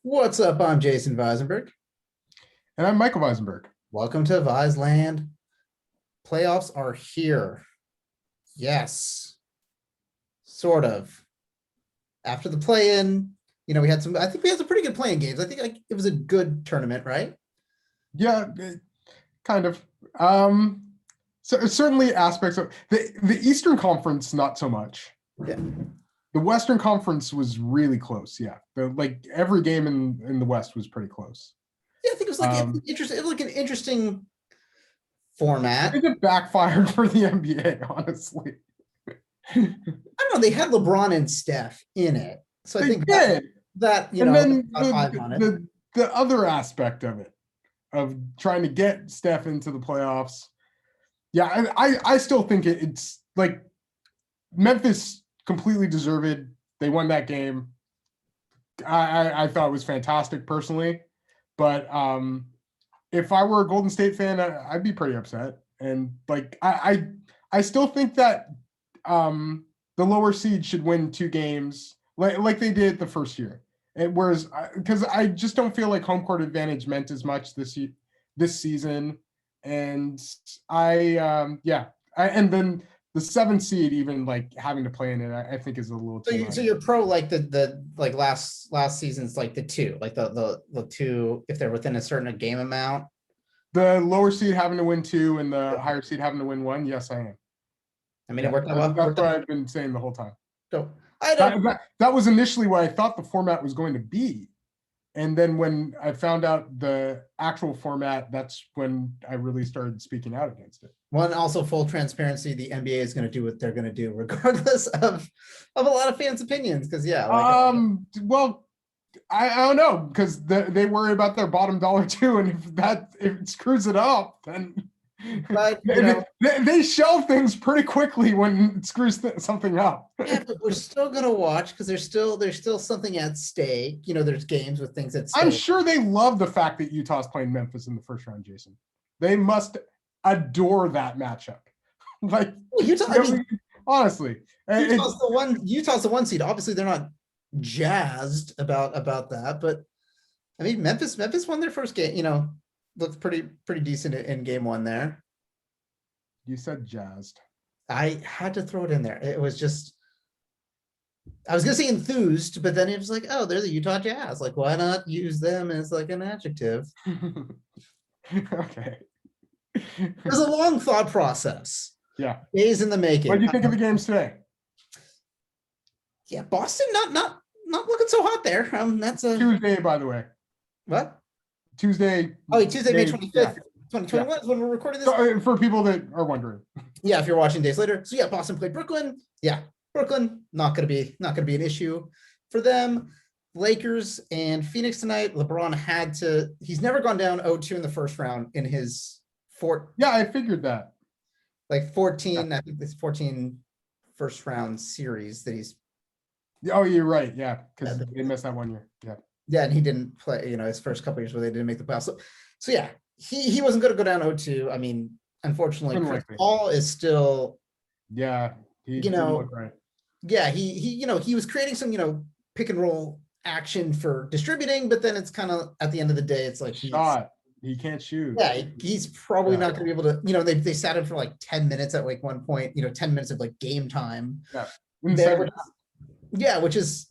What's up? I'm Jason Weisenberg. And I'm Michael Weisenberg. Welcome to Viseland. Playoffs are here. Yes, sort of. After the play-in, we had some. I think we had some pretty good playing games. I think it was a good tournament, right? Yeah, kind of. So certainly aspects of the Eastern Conference, not so much. Yeah. The Western Conference was really close. Yeah, every game in the West was pretty close. Yeah, I think it was interesting. It was like an interesting I format. think it backfired for the NBA, honestly. I don't know. They had LeBron and Steph in it, so I think did. that and then the other aspect of it, of trying to get Steph into the playoffs. Yeah, I still think it's like Memphis completely deserved. They won that game. I thought it was fantastic personally, but if I were a Golden State fan, I'd be pretty upset. And I still think that the lower seed should win 2 games like they did the first year. Whereas because I just don't feel like home court advantage meant as much this season. And and then the 7th seed even having to play in it, I think is a little too much. So you're pro the last season's the 2, the 2 if they're within a certain game amount. The lower seed having to win 2 and the higher seed having to win 1. Yes, I am. I mean, it worked out well. That's what I've been saying the whole time. So that was initially what I thought the format was going to be. And then when I found out the actual format, that's when I really started speaking out against it. Well, and also full transparency, the NBA is going to do what they're going to do, regardless of a lot of fans' opinions. Because well, I don't know, because they worry about their bottom dollar too, and if it screws it up, then but, they shelve things pretty quickly when it screws something up. Yeah, but we're still gonna watch because there's still something at stake. There's games with things at stake. I'm sure they love the fact that Utah's playing Memphis in the first round, Jason. They must adore that matchup. Honestly, Utah's the 1 seed. Obviously, they're not jazzed about that, but I mean, Memphis won their first game. Looked pretty decent in game 1 there. You said jazzed. I had to throw it in there. It was just, I was gonna say enthused, but then it was like, oh, they're the Utah Jazz. Why not use them as an adjective? Okay. It was a long thought process. Yeah. Days in the making. What do you think of the games today? Yeah, Boston not looking so hot there. That's a Tuesday, by the way. What? Tuesday. Oh, Tuesday, May 25th, 2021 is when we're recording this. So, for people that are wondering. Yeah, if you're watching days later. So yeah, Boston played Brooklyn. Yeah, Brooklyn not gonna be an issue for them. Lakers and Phoenix tonight. LeBron he's never gone down 0-2 in the first round in his Yeah, I figured that. 14, I think this 14 first round series that he's. Oh, you're right. Yeah, because they missed that 1 year. Yeah. Yeah, and he didn't play, his first couple years where they didn't make the playoffs. So yeah, he wasn't going to go down 0-2. I mean, unfortunately, Chris Paul is still. Yeah, he didn't look right. Yeah, he was creating some pick and roll action for distributing, but then it's kind of at the end of the day, it's he can't shoot. Yeah, he's probably not going to be able to. They sat him for 10 minutes at one point. 10 minutes of game time. Yeah, which is.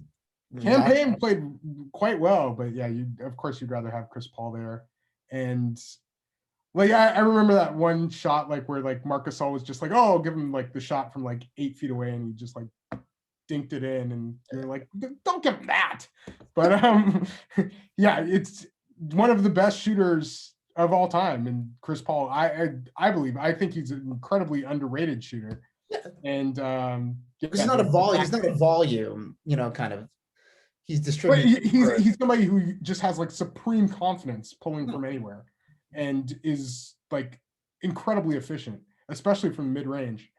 Campaign played quite well, but yeah, of course you'd rather have Chris Paul there. And I remember that one shot where Marc Gasol was just I'll give him the shot from 8 feet away, and he just dinked it in, and you're like, don't give him that. But yeah, it's one of the best shooters of all time, and Chris Paul, I think he's an incredibly underrated shooter. Yeah. And he's not a volume. He's not a volume. Kind of. He's distributing. He's somebody who just has supreme confidence pulling from anywhere, and is incredibly efficient, especially from mid range,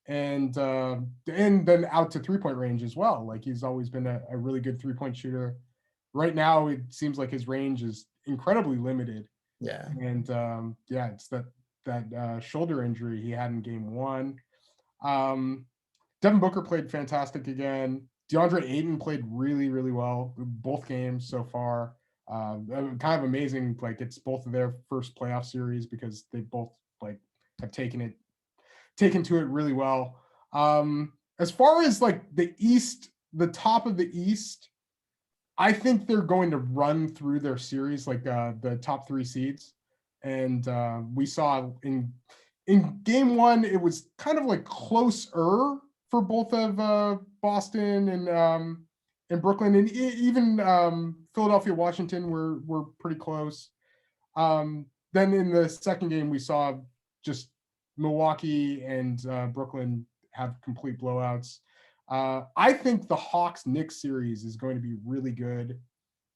and then out to 3-point range as well. He's always been a really good 3-point shooter. Right now, it seems like his range is incredibly limited. Yeah, and it's that shoulder injury he had in game 1. Devin Booker played fantastic again. DeAndre Ayton played really, really well both games so far. Kind of amazing. Like it's both of their first playoff series because they both like have taken to it really well. As far as like the East, the top of the East, I think they're going to run through their series like the top 3 seeds. And we saw in game 1, it was kind of like closer for both of Boston and Brooklyn, and even Philadelphia, Washington were pretty close. Then in the second game, we saw just Milwaukee and Brooklyn have complete blowouts. I think the Hawks-Knicks series is going to be really good.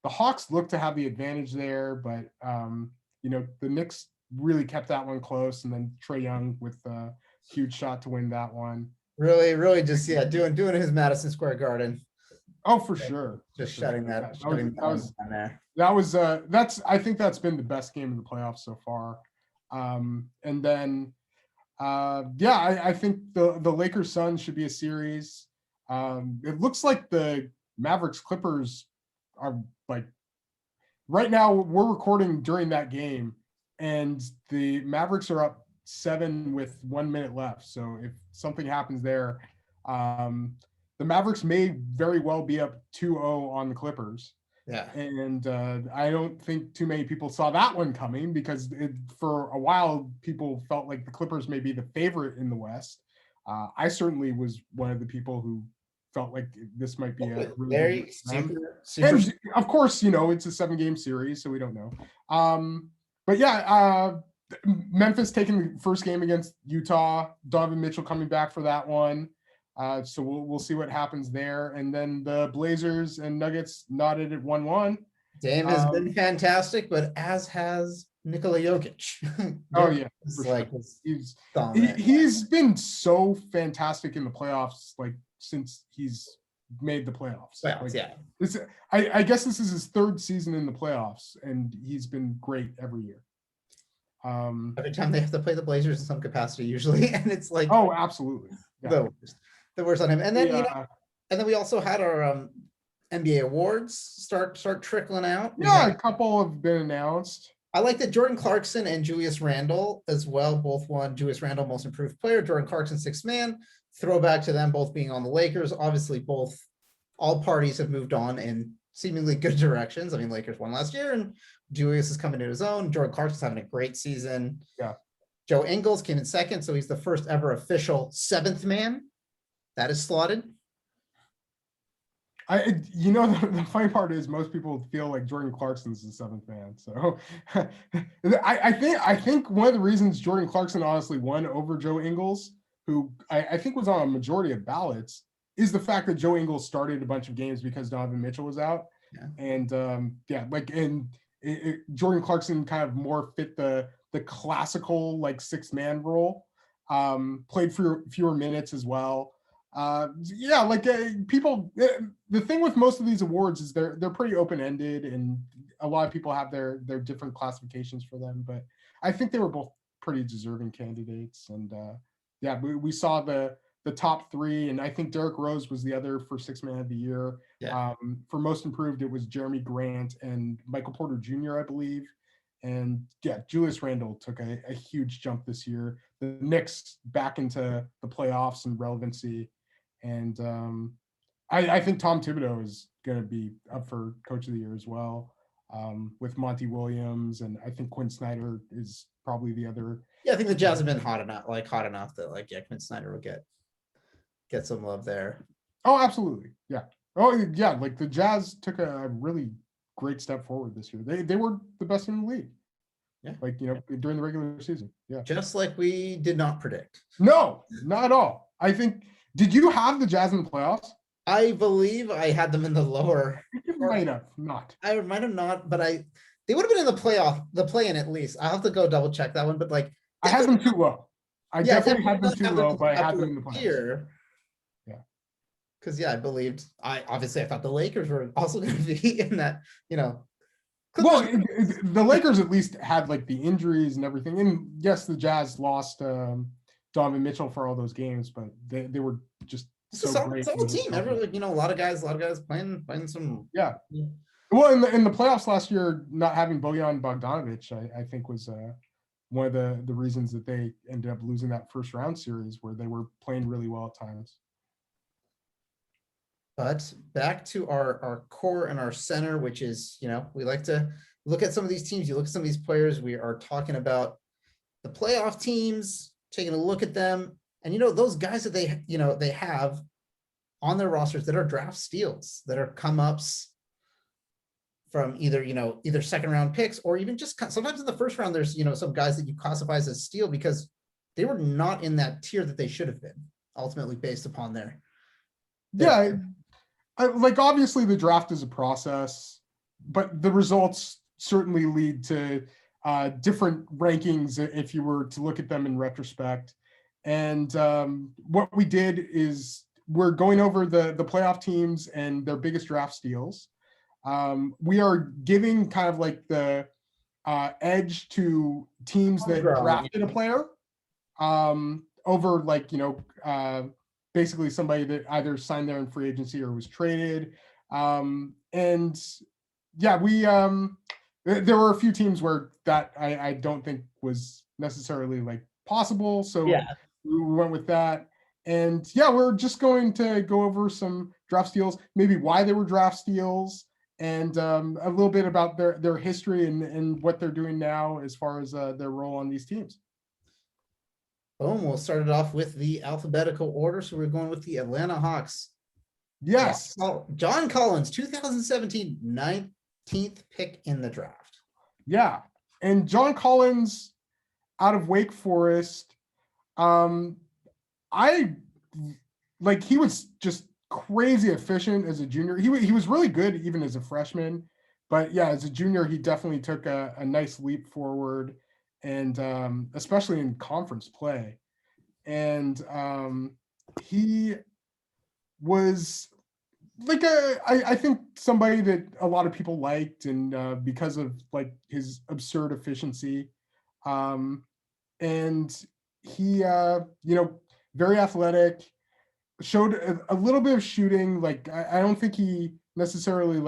The Hawks look to have the advantage there, but the Knicks really kept that one close, and then Trae Young with a huge shot to win that one. Really just doing his Madison Square Garden. Oh, for sure. Just shutting that there. I think that's been the best game of the playoffs so far. And then I think the Lakers Suns should be a series. It looks like the Mavericks Clippers are like right now we're recording during that game, and the Mavericks are up 7 with 1 minute left. So if something happens there, the Mavericks may very well be up 2-0 on the Clippers. Yeah. And I don't think too many people saw that one coming because for a while people felt like the Clippers may be the favorite in the West. I certainly was one of the people who felt like this might be a really very super. And of course, it's a 7-game series, so we don't know. But yeah, Memphis taking the first game against Utah. Donovan Mitchell coming back for that one. So we'll see what happens there. And then the Blazers and Nuggets knotted at 1-1. Dame has been fantastic, but as has Nikola Jokic. Oh yeah, like sure. He's been so fantastic in the playoffs, like since he's made the playoffs. I guess this is his 3rd season in the playoffs, and he's been great every year. Every time they have to play the Blazers in some capacity, usually, and it's like absolutely. Yeah. The worst on him. And then and then we also had our NBA awards start trickling out. A couple have been announced. I like that Jordan Clarkson and Julius Randle as well both won. Julius Randle Most Improved Player, Jordan Clarkson 6th Man. Throwback to them both being on the Lakers. Obviously, all parties have moved on in seemingly good directions. I mean, Lakers won last year, and Julius is coming to his own. Jordan Clarkson's having a great season. Yeah. Joe Ingles came in 2nd, so he's the first ever official 7th man. That is slotted. The funny part is most people feel like Jordan Clarkson's the 7th man. So I think one of the reasons Jordan Clarkson honestly won over Joe Ingles, who I think was on a majority of ballots, is the fact that Joe Ingles started a bunch of games because Donovan Mitchell was out. Yeah. And Jordan Clarkson kind of more fit the classical like 6th man role. Played for fewer minutes as well. People. The thing with most of these awards is they're pretty open-ended, and a lot of people have their different classifications for them. But I think they were both pretty deserving candidates. And we saw the top 3, and I think Derrick Rose was the other for 6th man of the year. Yeah. For Most Improved, it was Jeremy Grant and Michael Porter Jr., I believe. And Julius Randle took a huge jump this year. The Knicks back into the playoffs and relevancy. And I think Tom Thibodeau is going to be up for Coach of the Year as well, with Monty Williams, and I think Quinn Snyder is probably the other. Yeah, I think the Jazz have been hot enough that Quinn Snyder will get some love there. Oh, absolutely, yeah. Oh, yeah. Like the Jazz took a really great step forward this year. They were the best in the league. Yeah, during the regular season. Yeah, just like we did not predict. No, not at all. I think. Did you have the Jazz in the playoffs? I believe I had them in the lower. You might have not. I might have not, but they would have been in the play-in at least. I'll have to go double check that one. But I had them too low. I definitely had them too low, but I had them in the playoffs. Here. Yeah. Because I believed. I thought the Lakers were also going to be in that. Well, the Lakers at least had the injuries and everything, and yes, the Jazz lost Donovan Mitchell for all those games, but they were just so great. It's a team. A lot of guys playing some. Yeah. Well, in the playoffs last year, not having Bojan Bogdanovic, I think was one of the reasons that they ended up losing that first round series, where they were playing really well at times. But back to our core and our center, which is, we like to look at some of these teams. You look at some of these players. We are talking about the playoff teams, taking a look at them. And, those guys that they have on their rosters that are draft steals, that are come ups from either second round picks, or even just sometimes in the first round, there's, some guys that you classify as a steal because they were not in that tier that they should have been, ultimately based upon their Yeah. Like, obviously the draft is a process, but the results certainly lead to different rankings if you were to look at them in retrospect. And what we did is we're going over the playoff teams and their biggest draft steals. We are giving kind of like the edge to teams that drafted a player over, like, basically somebody that either signed there in free agency or was traded. And yeah, there were a few teams where that I don't think was necessarily like possible. So Yeah. we went with that. And yeah, we're just going to go over some draft steals, maybe why they were draft steals, and a little bit about their history and what they're doing now as far as their role on these teams. Boom. We'll start it off with the alphabetical order. So we're going with the Atlanta Hawks. Yes. John Collins, 2017 19th pick in the draft. Yeah. And John Collins out of Wake Forest. He was just crazy efficient as a junior. He was really good even as a freshman. But yeah, as a junior, he definitely took a nice leap forward, and especially in conference play. And he was like I think somebody that a lot of people liked, and because of like his absurd efficiency. And he very athletic, showed a little bit of shooting. Like I don't think he necessarily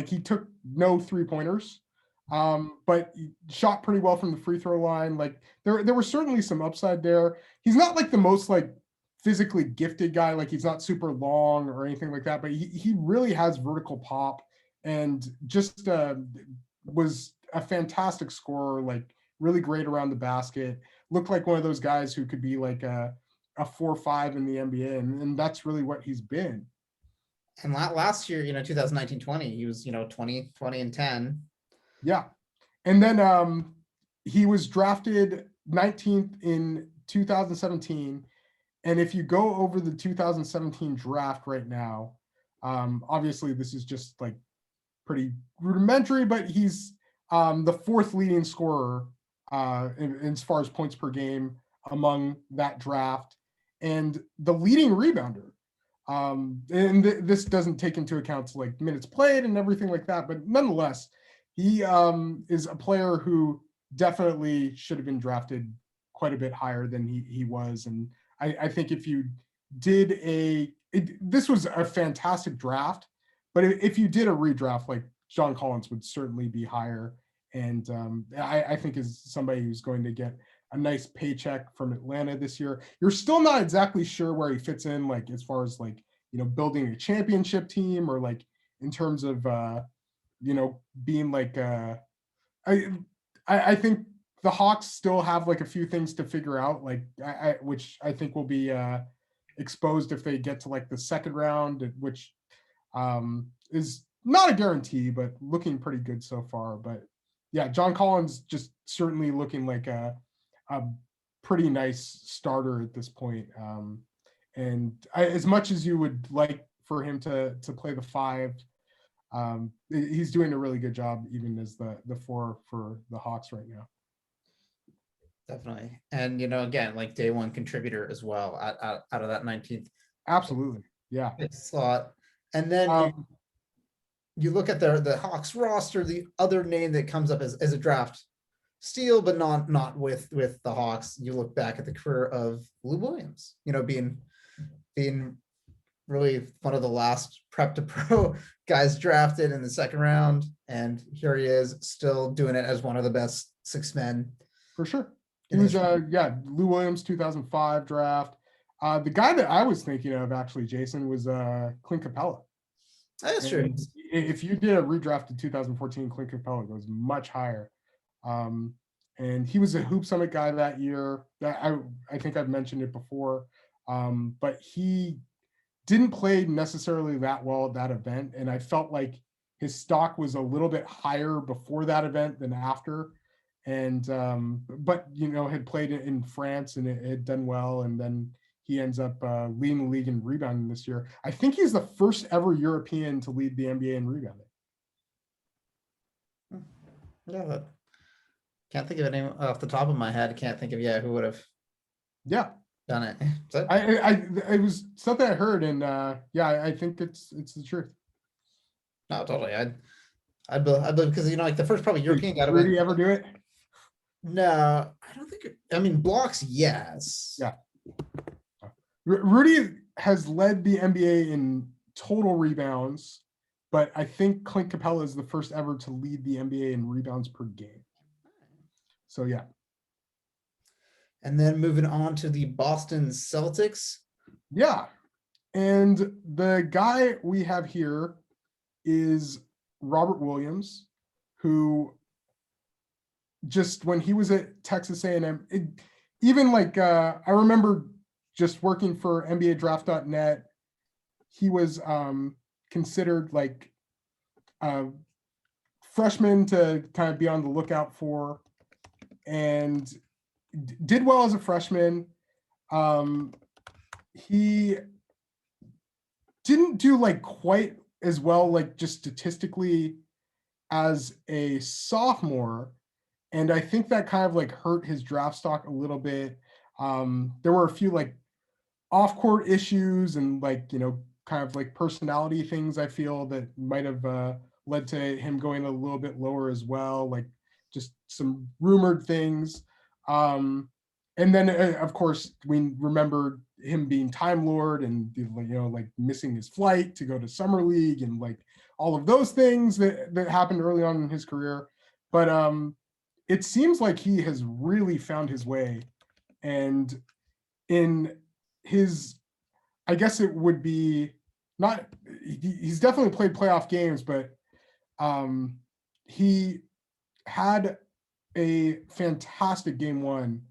he took no 3-pointers. But he shot pretty well from the free throw line. Like there was certainly some upside there. He's not like the most like physically gifted guy. Like he's not super long or anything like that, but he really has vertical pop, and just was a fantastic scorer, like really great around the basket. Looked like one of those guys who could be like a 4-5 in the NBA, and that's really what he's been. And last year, 2019-20, he was, 20 and 10. Yeah. And then he was drafted 19th in 2017. And if you go over the 2017 draft right now, obviously this is just like pretty rudimentary, but he's the fourth leading scorer as far as points per game among that draft, and the leading rebounder. And this doesn't take into account like minutes played and everything like that, but nonetheless, he is a player who definitely should have been drafted quite a bit higher than he was. And I think if you did this was a fantastic draft, but if you did a redraft, like John Collins would certainly be higher. And I think is somebody who's going to get a nice paycheck from Atlanta this year. You're still not exactly sure where he fits in, like as far as like, building a championship team, or like in terms of being like I think the Hawks still have like a few things to figure out, like which I think will be exposed if they get to like the second round, which is not a guarantee, but looking pretty good so far. But yeah, John Collins just certainly looking like a pretty nice starter at this point. And as much as you would like for him to play the 5, he's doing a really good job even as the 4 for the Hawks right now. Definitely. And, again, like day one contributor as well out of that 19th. Absolutely. Yeah. Slot. And then you look at the Hawks roster, the other name that comes up as a draft steal, but not with the Hawks. You look back at the career of Lou Williams, being really one of the last prep to pro guys drafted in the second round. And here he is still doing it as one of the best 6 men. For sure. He was, Lou Williams, 2005 draft. The guy that I was thinking of actually, Jason, was Clint Capella. That's true. If you did a redraft in 2014, Clint Capella goes much higher. And he was a Hoop Summit guy that year. That I think I've mentioned it before. But he didn't play necessarily that well at that event. And I felt like his stock was a little bit higher before that event than after. And but had played it in France and it had done well. And then he ends up leading the league in rebounding this year. I think he's the first ever European to lead the NBA in rebounding. Yeah, can't think of any off the top of my head. Can't think of who would have done it. It was something I heard, and I think it's the truth. No, totally. I believe because like the first probably European guy to win. Did he ever do it? No, I don't think. I mean, blocks, yes. Yeah. Rudy has led the NBA in total rebounds, but I think Clint Capella is the first ever to lead the NBA in rebounds per game. So, yeah. And then moving on to the Boston Celtics. Yeah. And the guy we have here is Robert Williams, who just when he was at Texas A&M, I remember just working for NBADraft.net, he was considered like a freshman to kind of be on the lookout for, and did well as a freshman. He didn't do like quite as well, like just statistically, as a sophomore. And I think that kind of like hurt his draft stock a little bit. There were a few like off-court issues and kind of like personality things I feel that might have led to him going a little bit lower as well, like just some rumored things. And then of course we remember him being Time Lord and like missing his flight to go to Summer League and like all of those things that happened early on in his career. But it seems like he has really found his way, and in his, I guess it would be not, he's definitely played playoff games, but he had a fantastic game 1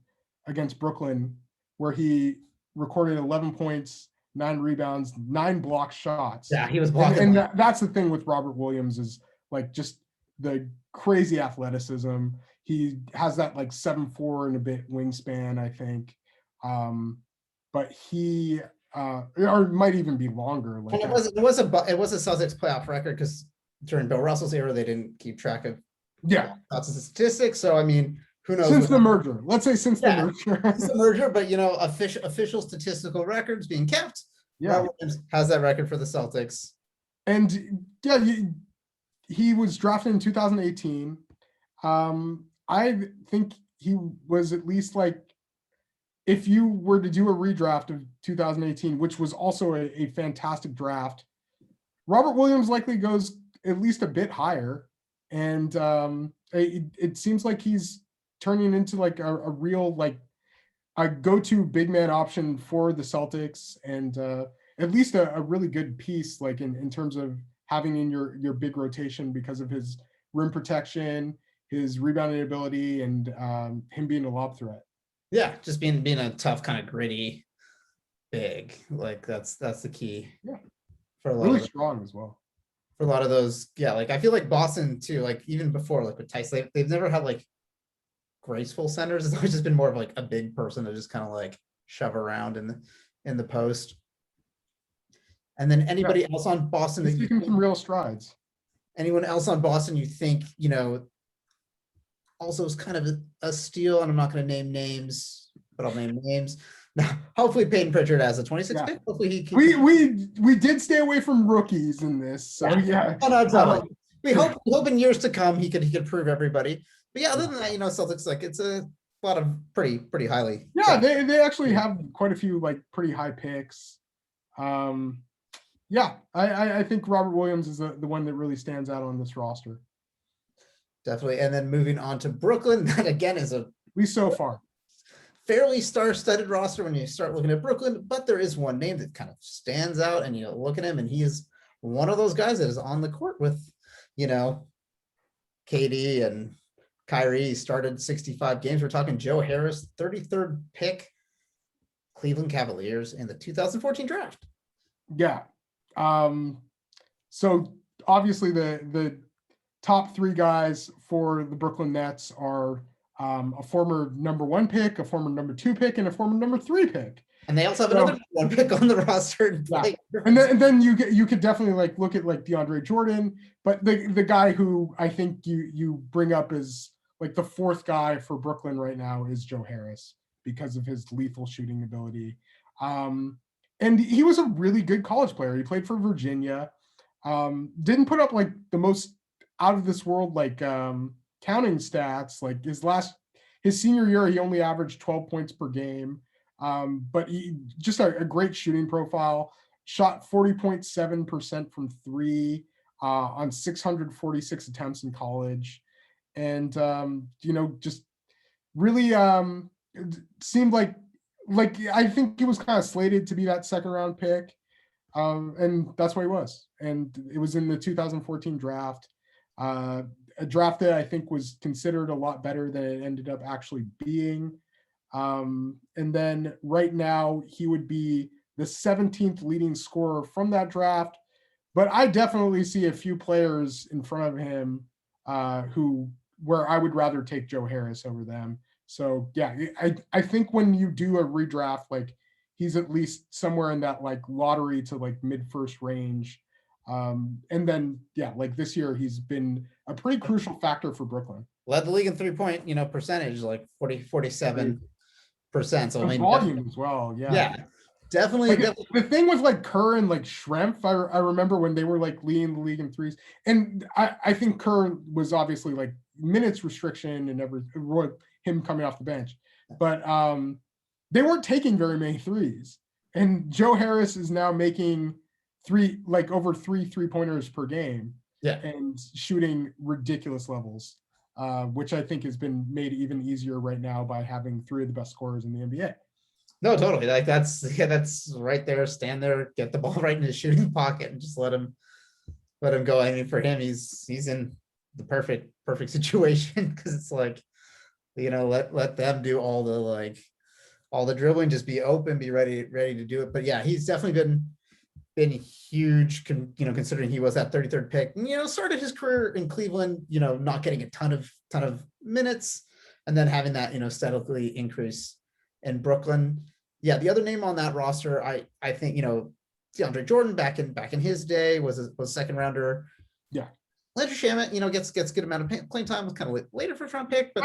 against Brooklyn where he recorded 11 points, 9 rebounds, 9 block shots. Yeah, he was blocking. And that's the thing with Robert Williams is like just the crazy athleticism. He has that like 7'4" and a bit wingspan, I think. But he or might even be longer. Like and it was a Celtics playoff record because during Bill Russell's era they didn't keep track of lots of statistics. So I mean, who knows? Since the merger, let's say since the merger. Since the merger, but official statistical records being kept. Yeah, Williams has that record for the Celtics. And he was drafted in 2018. I think he was at least like, if you were to do a redraft of 2018, which was also a fantastic draft, Robert Williams likely goes at least a bit higher. And it seems like he's turning into like a real, like a go-to big man option for the Celtics, and at least a really good piece, like in terms of having in your big rotation because of his rim protection, his rebounding ability, and him being a lob threat. Yeah, just being a tough, kind of gritty, big. Like that's the key. Yeah, for a lot really strong as well. For a lot of those, like I feel like Boston too. Like even before, like with Tice, they've never had like graceful centers. It's always just been more of like a big person to just kind of like shove around in the post. And then anybody else on Boston that taking some real strides. Anyone else on Boston you think also is kind of a steal, and I'm not going to name names, but I'll name names. Now, hopefully Peyton Pritchard has a 26 pick. Hopefully he can. We did stay away from rookies in this, so totally. We hope in years to come he could prove everybody. But other than that, Celtics, like it's a lot of pretty highly. Yeah, they actually have quite a few like pretty high picks. Yeah, I think Robert Williams is the one that really stands out on this roster. Definitely. And then moving on to Brooklyn, that again is a At least so far. fairly star-studded roster when you start looking at Brooklyn, but there is one name that kind of stands out, and you look at him, and he is one of those guys that is on the court with, KD and Kyrie. Started 65 games. We're talking Joe Harris, 33rd pick, Cleveland Cavaliers in the 2014 draft. Yeah. So obviously the top three guys for the Brooklyn Nets are a former number 1 pick, a former number 2 pick, and a former number 3 pick. And they also have another 1 pick on the roster. Yeah. And then you could definitely look at DeAndre Jordan, but the guy who I think you bring up as the 4th guy for Brooklyn right now is Joe Harris because of his lethal shooting ability. And he was a really good college player. He played for Virginia. Didn't put up the most out of this world counting stats. His senior year, he only averaged 12 points per game. But he just a great shooting profile. Shot 40.7% from 3 on 646 attempts in college, and just really seemed like I think he was kind of slated to be that 2nd round pick, and that's what he was. And it was in the 2014 draft, a draft that I think was considered a lot better than it ended up actually being. And then right now he would be the 17th leading scorer from that draft, but I definitely see a few players in front of him where I would rather take Joe Harris over them. So yeah, I think when you do a redraft, he's at least somewhere in that lottery to mid-first range. And then this year he's been a pretty crucial factor for Brooklyn. Led the league in 3-point, percentage, 47%. So I mean, volume as well. Yeah, definitely. The thing with Kerr and Schrempf, I remember when they were leading the league in threes, and I think Kerr was obviously minutes restriction and him coming off the bench, but they weren't taking very many threes. And Joe Harris is now making over 3-3-pointers per game, and shooting ridiculous levels. Which I think has been made even easier right now by having 3 of the best scorers in the NBA. No, totally. That's right there. Stand there, get the ball right in his shooting pocket, and just let him go. I mean, for him, he's in the perfect situation, because it's let them do all the dribbling, just be open, be ready to do it. But yeah, he's definitely been huge, considering he was that 33rd pick. Started his career in Cleveland, not getting a ton of minutes, and then having that, steadily increase in Brooklyn. Yeah, the other name on that roster, I think, DeAndre Jordan back in his day was a 2nd rounder. Yeah. Landry Shamet, gets good amount of playing time, was kind of later 1st round pick. But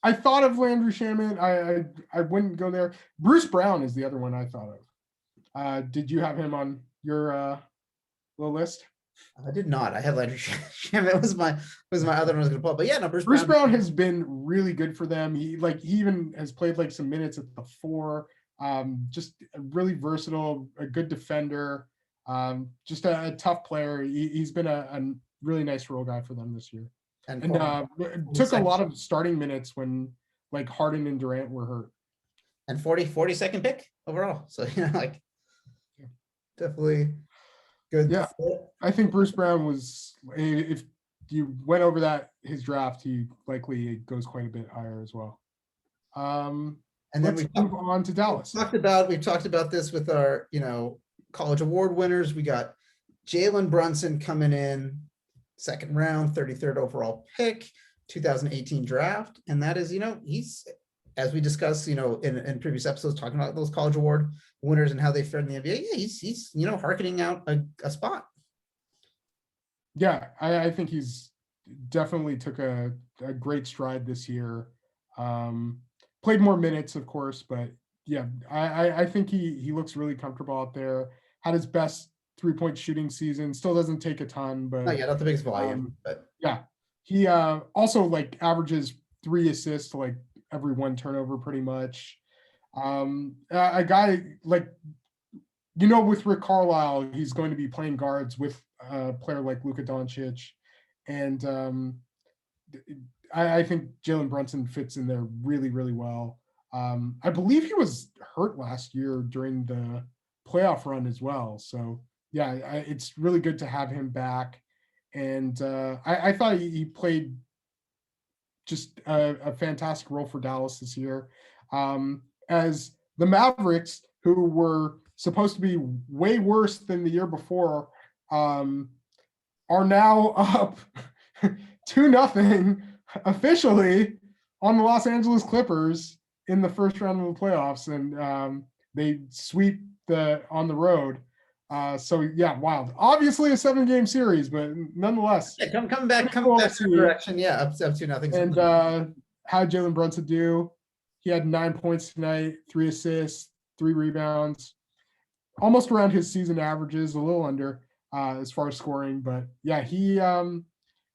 I thought of Landry Shamet. I wouldn't go there. Bruce Brown is the other one I thought of. Did you have him on your little list? I did not. I had Landry Shamet was my other one I was going to pull up. But yeah, no, Bruce Brown has been really good for them. He even has played some minutes at the 4. Just really versatile, a good defender, just a tough player. He's been a really nice role guy for them this year, and took a lot of starting minutes when Harden and Durant were hurt. And 42nd pick overall. So definitely good. Yeah, I think Bruce Brown was, if you went over his draft, he likely goes quite a bit higher as well. And then we move on to Dallas. We've talked about this with our, college award winners. We got Jalen Brunson coming in 2nd round, 33rd overall pick, 2018 draft. And that is, he's, as we discussed, in previous episodes, talking about those college award winners and how they fared in the NBA. Yeah, he's harkening out a spot. Yeah, I think he's definitely took a great stride this year. Played more minutes, of course, but yeah, I think he looks really comfortable out there. Had his best 3-point shooting season. Still doesn't take a ton, but not the biggest volume. But yeah, he also averages 3 assists to every 1 turnover pretty much. A guy with Rick Carlisle, he's going to be playing guards with a player like Luka Doncic, and I think Jalen Brunson fits in there really, really well. I believe he was hurt last year during the playoff run as well. So yeah, it's really good to have him back. And I thought he played just a fantastic role for Dallas this year. As the Mavericks, who were supposed to be way worse than the year before, are now up 2-0 officially on the Los Angeles Clippers in the first round of the playoffs, and they sweep on the road. So yeah, wild. Obviously a 7-game series, but nonetheless. Yeah, come back direction. Yeah, up 2-0. And how Jalen Brunson do? He had 9 points tonight, 3 assists, 3 rebounds, almost around his season averages, a little under as far as scoring. But yeah, he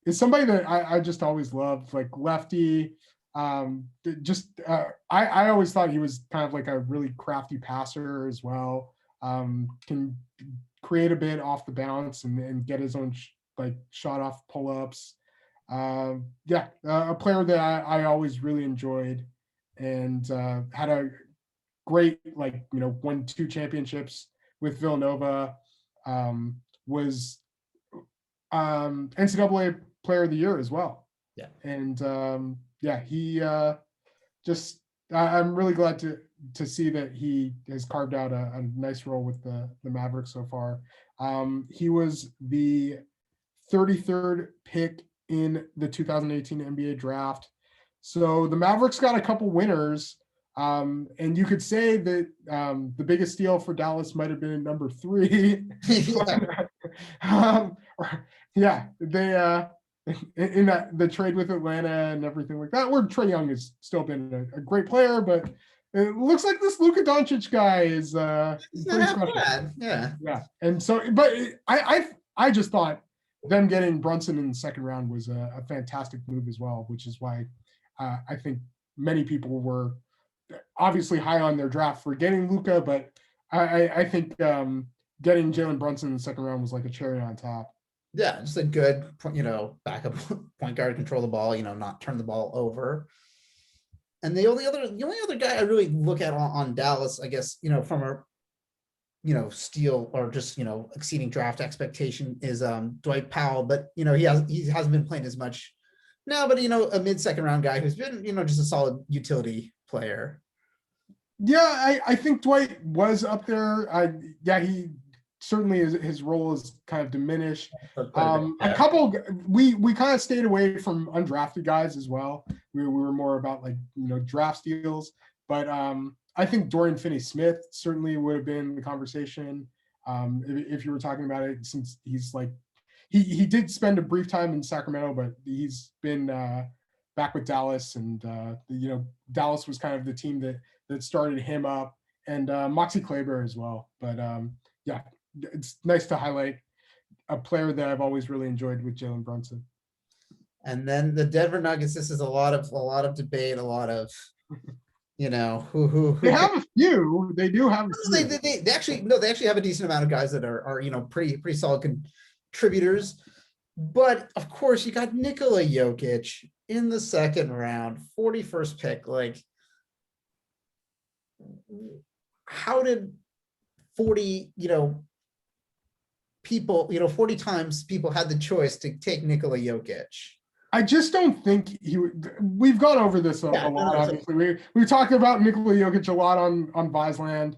is somebody that I just always loved, like lefty. I always thought he was kind of like a really crafty passer as well. Can create a bit off the bounce and get his own shot off pull-ups. A player that I always really enjoyed, and had a great won 2 championships with Villanova. Was NCAA Player of the Year as well. Yeah, and he just I'm really glad to see that he has carved out a nice role with the Mavericks so far. He was the 33rd pick in the 2018 NBA draft. So the Mavericks got a couple winners. And you could say that the biggest steal for Dallas might have been number 3. They in the trade with Atlanta and everything like that, where Trae Young has still been a great player, but it looks like this Luka Doncic guy is pretty special. Bad. Yeah. And so, but I just thought them getting Brunson in the second round was a fantastic move as well, which is why I think many people were obviously high on their draft for getting Luka, but I think getting Jalen Brunson in the second round was like a cherry on top. Yeah, just a good, backup point guard, control the ball, not turn the ball over. And the only other guy I really look at on Dallas, I guess, from a steal or just exceeding draft expectation is Dwight Powell, but he hasn't been playing as much now, but a mid-second round guy who's been just a solid utility player. Yeah, I think Dwight was up there. He certainly his role is kind of diminished. A couple we kind of stayed away from undrafted guys as well. We were more about draft steals, but I think Dorian Finney-Smith certainly would have been the conversation if you were talking about it, since he's he did spend a brief time in Sacramento, but he's been back with Dallas, and Dallas was kind of the team that started him up, and Moxie Kleber as well. But it's nice to highlight a player that I've always really enjoyed with Jalen Brunson. And then the Denver Nuggets. This is a lot of debate, a lot of who they have a few. They do have. They actually have a decent amount of guys that are pretty solid contributors. But of course, you got Nikola Jokic in the second round, 41st pick. How did 40 people 40 times people had the choice to take Nikola Jokic? I just don't think we've gone over this a lot. Obviously, we talked about Nikola Jokic a lot on Viceland.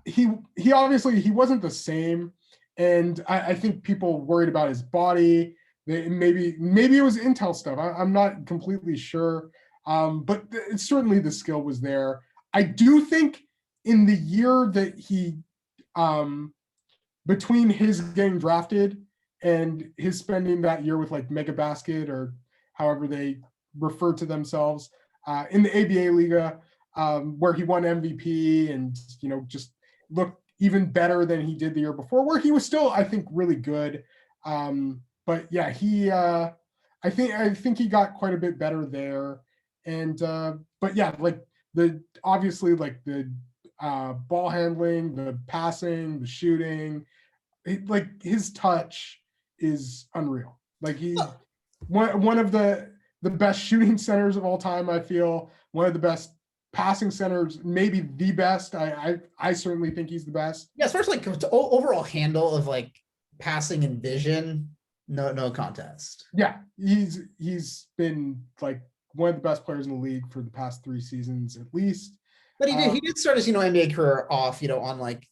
He obviously he wasn't the same, and I think people worried about his body. Maybe it was Intel stuff. I'm not completely sure, but certainly the skill was there. I do think in the year that he, between his getting drafted and his spending that year with Mega Basket, or however they refer to themselves, in the ABA Liga, where he won MVP and just looked even better than he did the year before, where he was still, I think, really good. But yeah, I think he got quite a bit better there. And but yeah, the ball handling, the passing, the shooting. Like his touch is unreal. Like he's one of the best shooting centers of all time. I feel one of the best passing centers, maybe the best. I certainly think he's the best. Yeah, as far as like overall handle of like passing and vision, no contest. Yeah, he's been like one of the best players in the league for the past 3 seasons at least. But he did start his NBA career off on like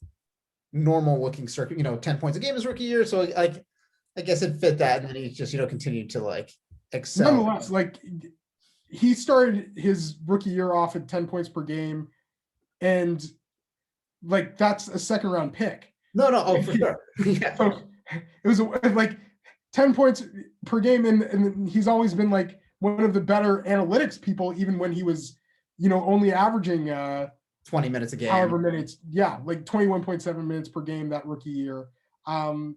normal looking circuit, 10 points a game his rookie year. So like I guess it fit that, and then he just continued to like excel. Nonetheless, like he started his rookie year off at 10 points per game, and like that's a second round pick. No, for sure. Yeah. So it was like 10 points per game, and he's always been like one of the better analytics people, even when he was only averaging 20 minutes a game. However minutes, yeah, like 21.7 minutes per game that rookie year. Been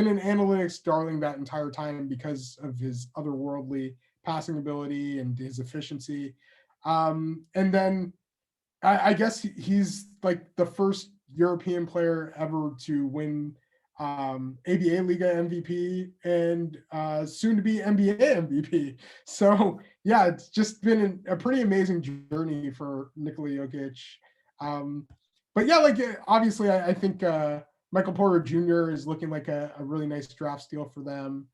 an analytics darling that entire time because of his otherworldly passing ability and his efficiency. And then I guess he's like the first European player ever to win ABA Liga MVP and soon to be NBA MVP. So yeah, it's just been a pretty amazing journey for Nikola Jokic. But yeah, like obviously I think Michael Porter Jr. is looking like a really nice draft steal for them.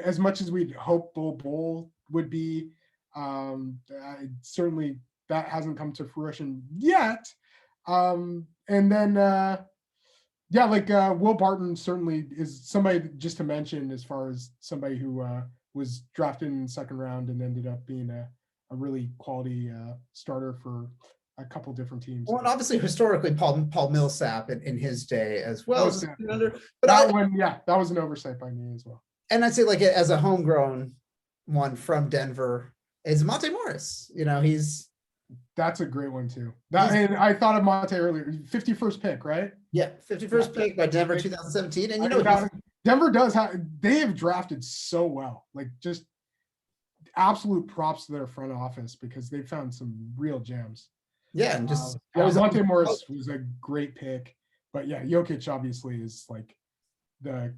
As much as we'd hope Bull would be, certainly that hasn't come to fruition yet. And then Will Barton certainly is somebody just to mention as far as somebody who was drafted in the second round and ended up being a really quality starter for a couple different teams. Well, and obviously historically Paul Millsap in his day as well. But that was an oversight by me as well. And I'd say like as a homegrown one from Denver is Monte Morris. That's a great one too. And I thought of Monte earlier. 51st pick, right? Yeah, 51st pick by Denver 2017. And Denver they have drafted so well. Like just absolute props to their front office because they found some real gems. Yeah, and just Monte Morris was a great pick, but yeah, Jokic obviously is like the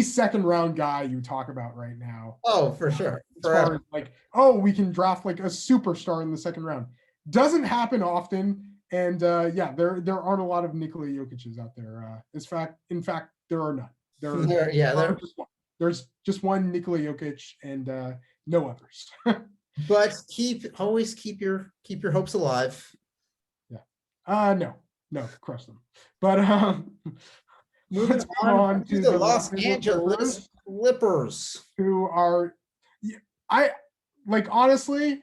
second round guy you talk about right now. Oh, for sure. As far as like, we can draft like a superstar in the second round. Doesn't happen often, and there aren't a lot of Nikola Jokic's out there. In fact, there are none. There's just one Nikola Jokic and no others. But always keep your hopes alive. Yeah. No, crush them. But moving on to the Los Angeles Clippers, who are, honestly,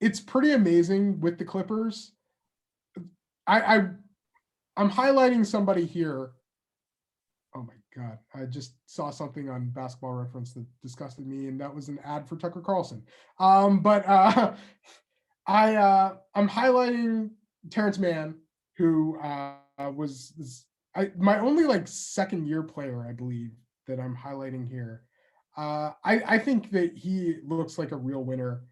it's pretty amazing with the Clippers. I'm highlighting somebody here. Oh my God, I just saw something on Basketball Reference that disgusted me, and that was an ad for Tucker Carlson. I'm highlighting Terance Mann, who was my only second year player, I believe, that I'm highlighting here. I think that he looks like a real winner.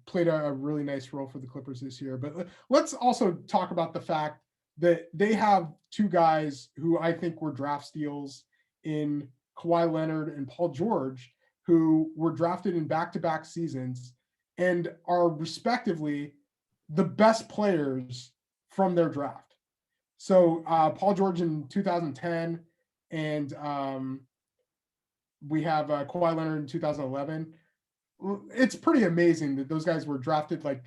Played a really nice role for the Clippers this year. But let's also talk about the fact that they have two guys who I think were draft steals in Kawhi Leonard and Paul George, who were drafted in back-to-back seasons and are respectively the best players from their draft. So Paul George in 2010, and we have Kawhi Leonard in 2011. It's pretty amazing that those guys were drafted. Like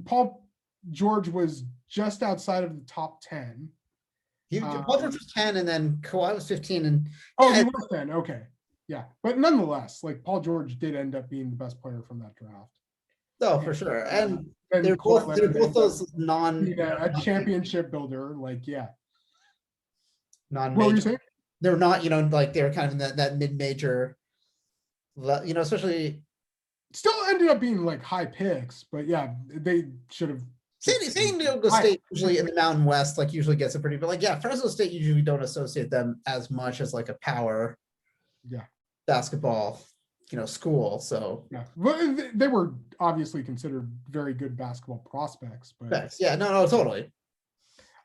Paul George was just outside of the top 10. Paul George was 10, and then Kawhi was 15. And he was 10. Okay, yeah, but nonetheless, Paul George did end up being the best player from that draft. Oh, for sure, and they're both those a championship builder. Non-major. What were you saying? They're not, they were kind of in that mid-major, especially. Still ended up being high picks, but yeah, they should have. San Diego State usually in the Mountain West usually gets a pretty, but Fresno State usually don't associate them as much as a power basketball school. So Yeah, well, they were obviously considered very good basketball prospects, but yeah, no, totally.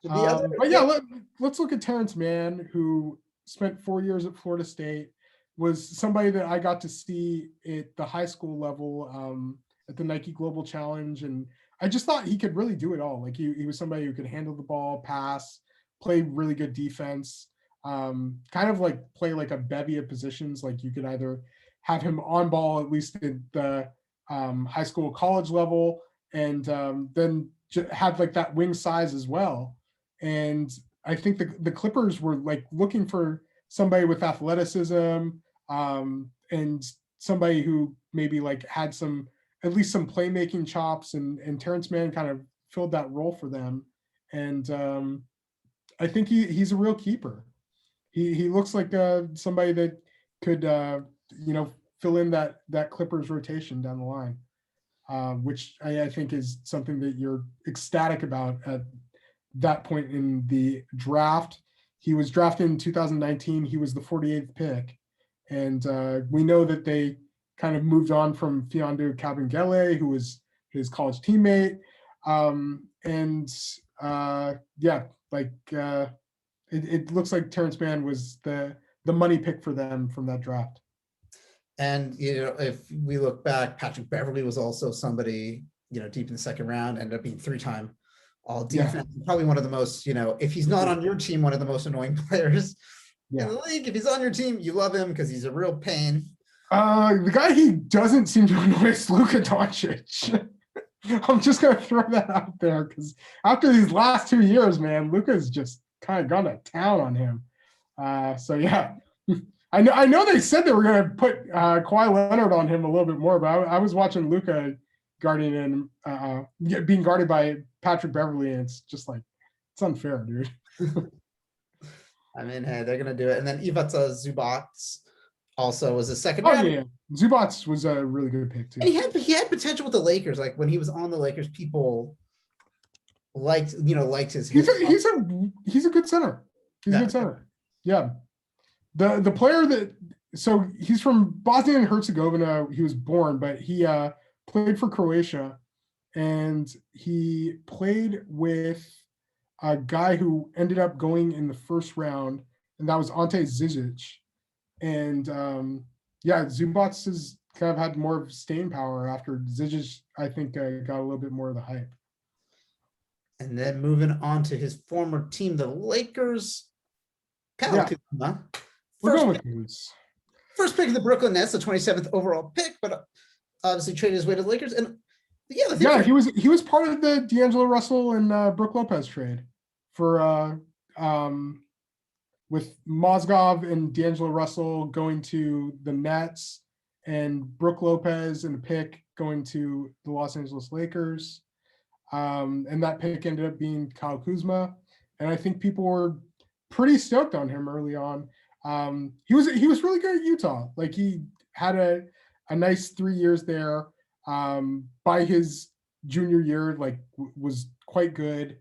The other, but yeah, let's look at Terance Mann, who spent 4 years at Florida State, was somebody that I got to see at the high school level at the Nike Global Challenge, and I just thought he could really do it all. Like he was somebody who could handle the ball, pass, play really good defense, kind of like play like a bevy of positions. Like you could either have him on ball at least at the high school, college level, and then had like that wing size as well. And I think the Clippers were like looking for somebody with athleticism and somebody who maybe like had at least some playmaking chops, and Terance Mann kind of filled that role for them. And I think he's a real keeper. He looks like somebody that could fill in that Clippers rotation down the line, which I think is something that you're ecstatic about at that point in the draft. He was drafted in 2019. He was the 48th pick. And we know that they kind of moved on from Fiondu Kabengele, who was his college teammate. It looks like Terance Mann was the money pick for them from that draft. And, if we look back, Patrick Beverley was also somebody, deep in the second round, ended up being 3-time all defense. Yeah. Probably one of the most, if he's not on your team, one of the most annoying players in the league. If he's on your team, you love him because he's a real pain. The guy he doesn't seem to annoy is Luka Doncic. I'm just going to throw that out there because after these last 2 years, man, Luka's just kind of gone to town on him. So yeah, I know they said they were going to put Kawhi Leonard on him a little bit more, but I was watching Luka guarding and being guarded by Patrick Beverley, and it's just like, it's unfair, dude. I mean, hey, they're going to do it. And then Ivica Zubac also was a second round. Yeah. Zubac was a really good pick too. And he had potential with the Lakers. Like when he was on the Lakers, people liked his. He's a good center. He's a good center. Yeah. The player so he's from Bosnia and Herzegovina. He was born, but he played for Croatia, and he played with a guy who ended up going in the first round, and that was Ante Zizic. And Zubac has kind of had more of staying power after Zizic, I think, got a little bit more of the hype. And then moving on to his former team, the Lakers. Kuzma. First pick of the Brooklyn Nets, the 27th overall pick, but obviously traded his way to the Lakers. And he was part of the D'Angelo Russell and Brook Lopez trade for with Mozgov and D'Angelo Russell going to the Nets and Brook Lopez and a pick going to the Los Angeles Lakers. And that pick ended up being Kyle Kuzma. And I think people were pretty stoked on him early on. He was really good at Utah. Like he had a nice 3 years there. By his junior year, like was quite good.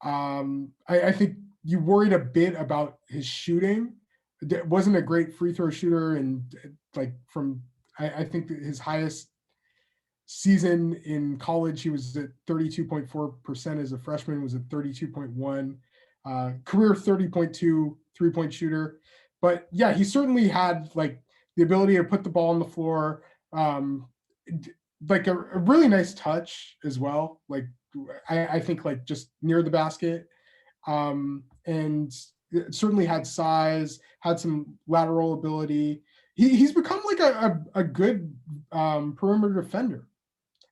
I think you worried a bit about his shooting. It wasn't a great free throw shooter, and like I think that his highest season in college, he was at 32.4% as a freshman, was at 32.1, career 30.2 3-point shooter. But yeah, he certainly had like the ability to put the ball on the floor, like a really nice touch as well. Like I think like just near the basket, and certainly had size, had some lateral ability. He's become like a good perimeter defender.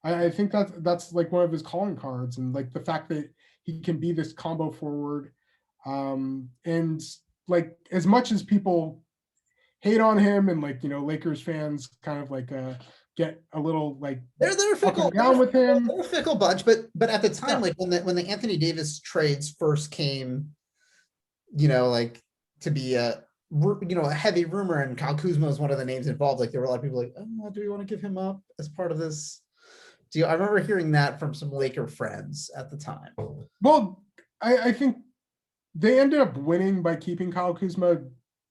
I think that's like one of his calling cards, and like the fact that he can be this combo forward. And like as much as people hate on him, and like Lakers fans kind of like get a little like they're fickle down with him. They're a fickle bunch, but at the time, like when the Anthony Davis trades first came, like to be a heavy rumor, and Kyle Kuzma was one of the names involved. Like there were a lot of people like, oh, do we want to give him up as part of this deal? I remember hearing that from some Laker friends at the time. Well, I think they ended up winning by keeping Kyle Kuzma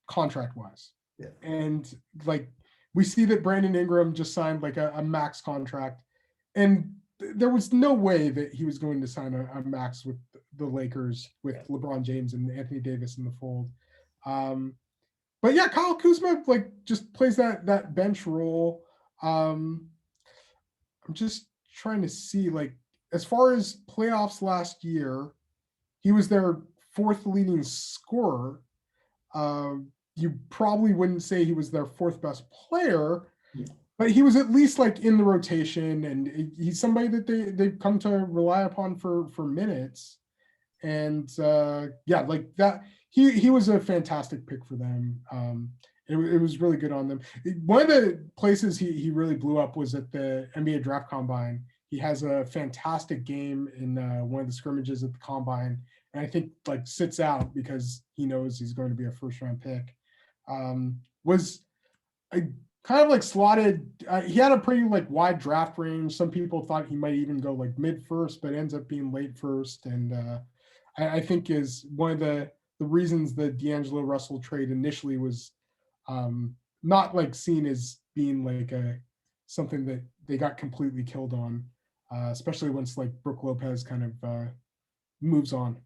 contract wise. Yeah. And like we see that Brandon Ingram just signed like a max contract, and there was no way that he was going to sign a max with the Lakers with LeBron James and Anthony Davis in the fold. But yeah, Kyle Kuzma like just plays that bench role. I'm just trying to see, like, as far as playoffs last year, he was their fourth leading scorer. You probably wouldn't say he was their fourth best player, but he was at least like in the rotation, and he's somebody that they've come to rely upon for minutes. And yeah, like that, he was a fantastic pick for them. It was really good on them. One of the places he really blew up was at the NBA Draft Combine. He has a fantastic game in one of the scrimmages at the Combine, and I think like sits out because he knows he's going to be a first round pick. Was a kind of like slotted. He had a pretty like wide draft range. Some people thought he might even go like mid first, but ends up being late first. And I think is one of the reasons the D'Angelo Russell trade initially was not like seen as being like something that they got completely killed on, especially once like Brook Lopez kind of moves on.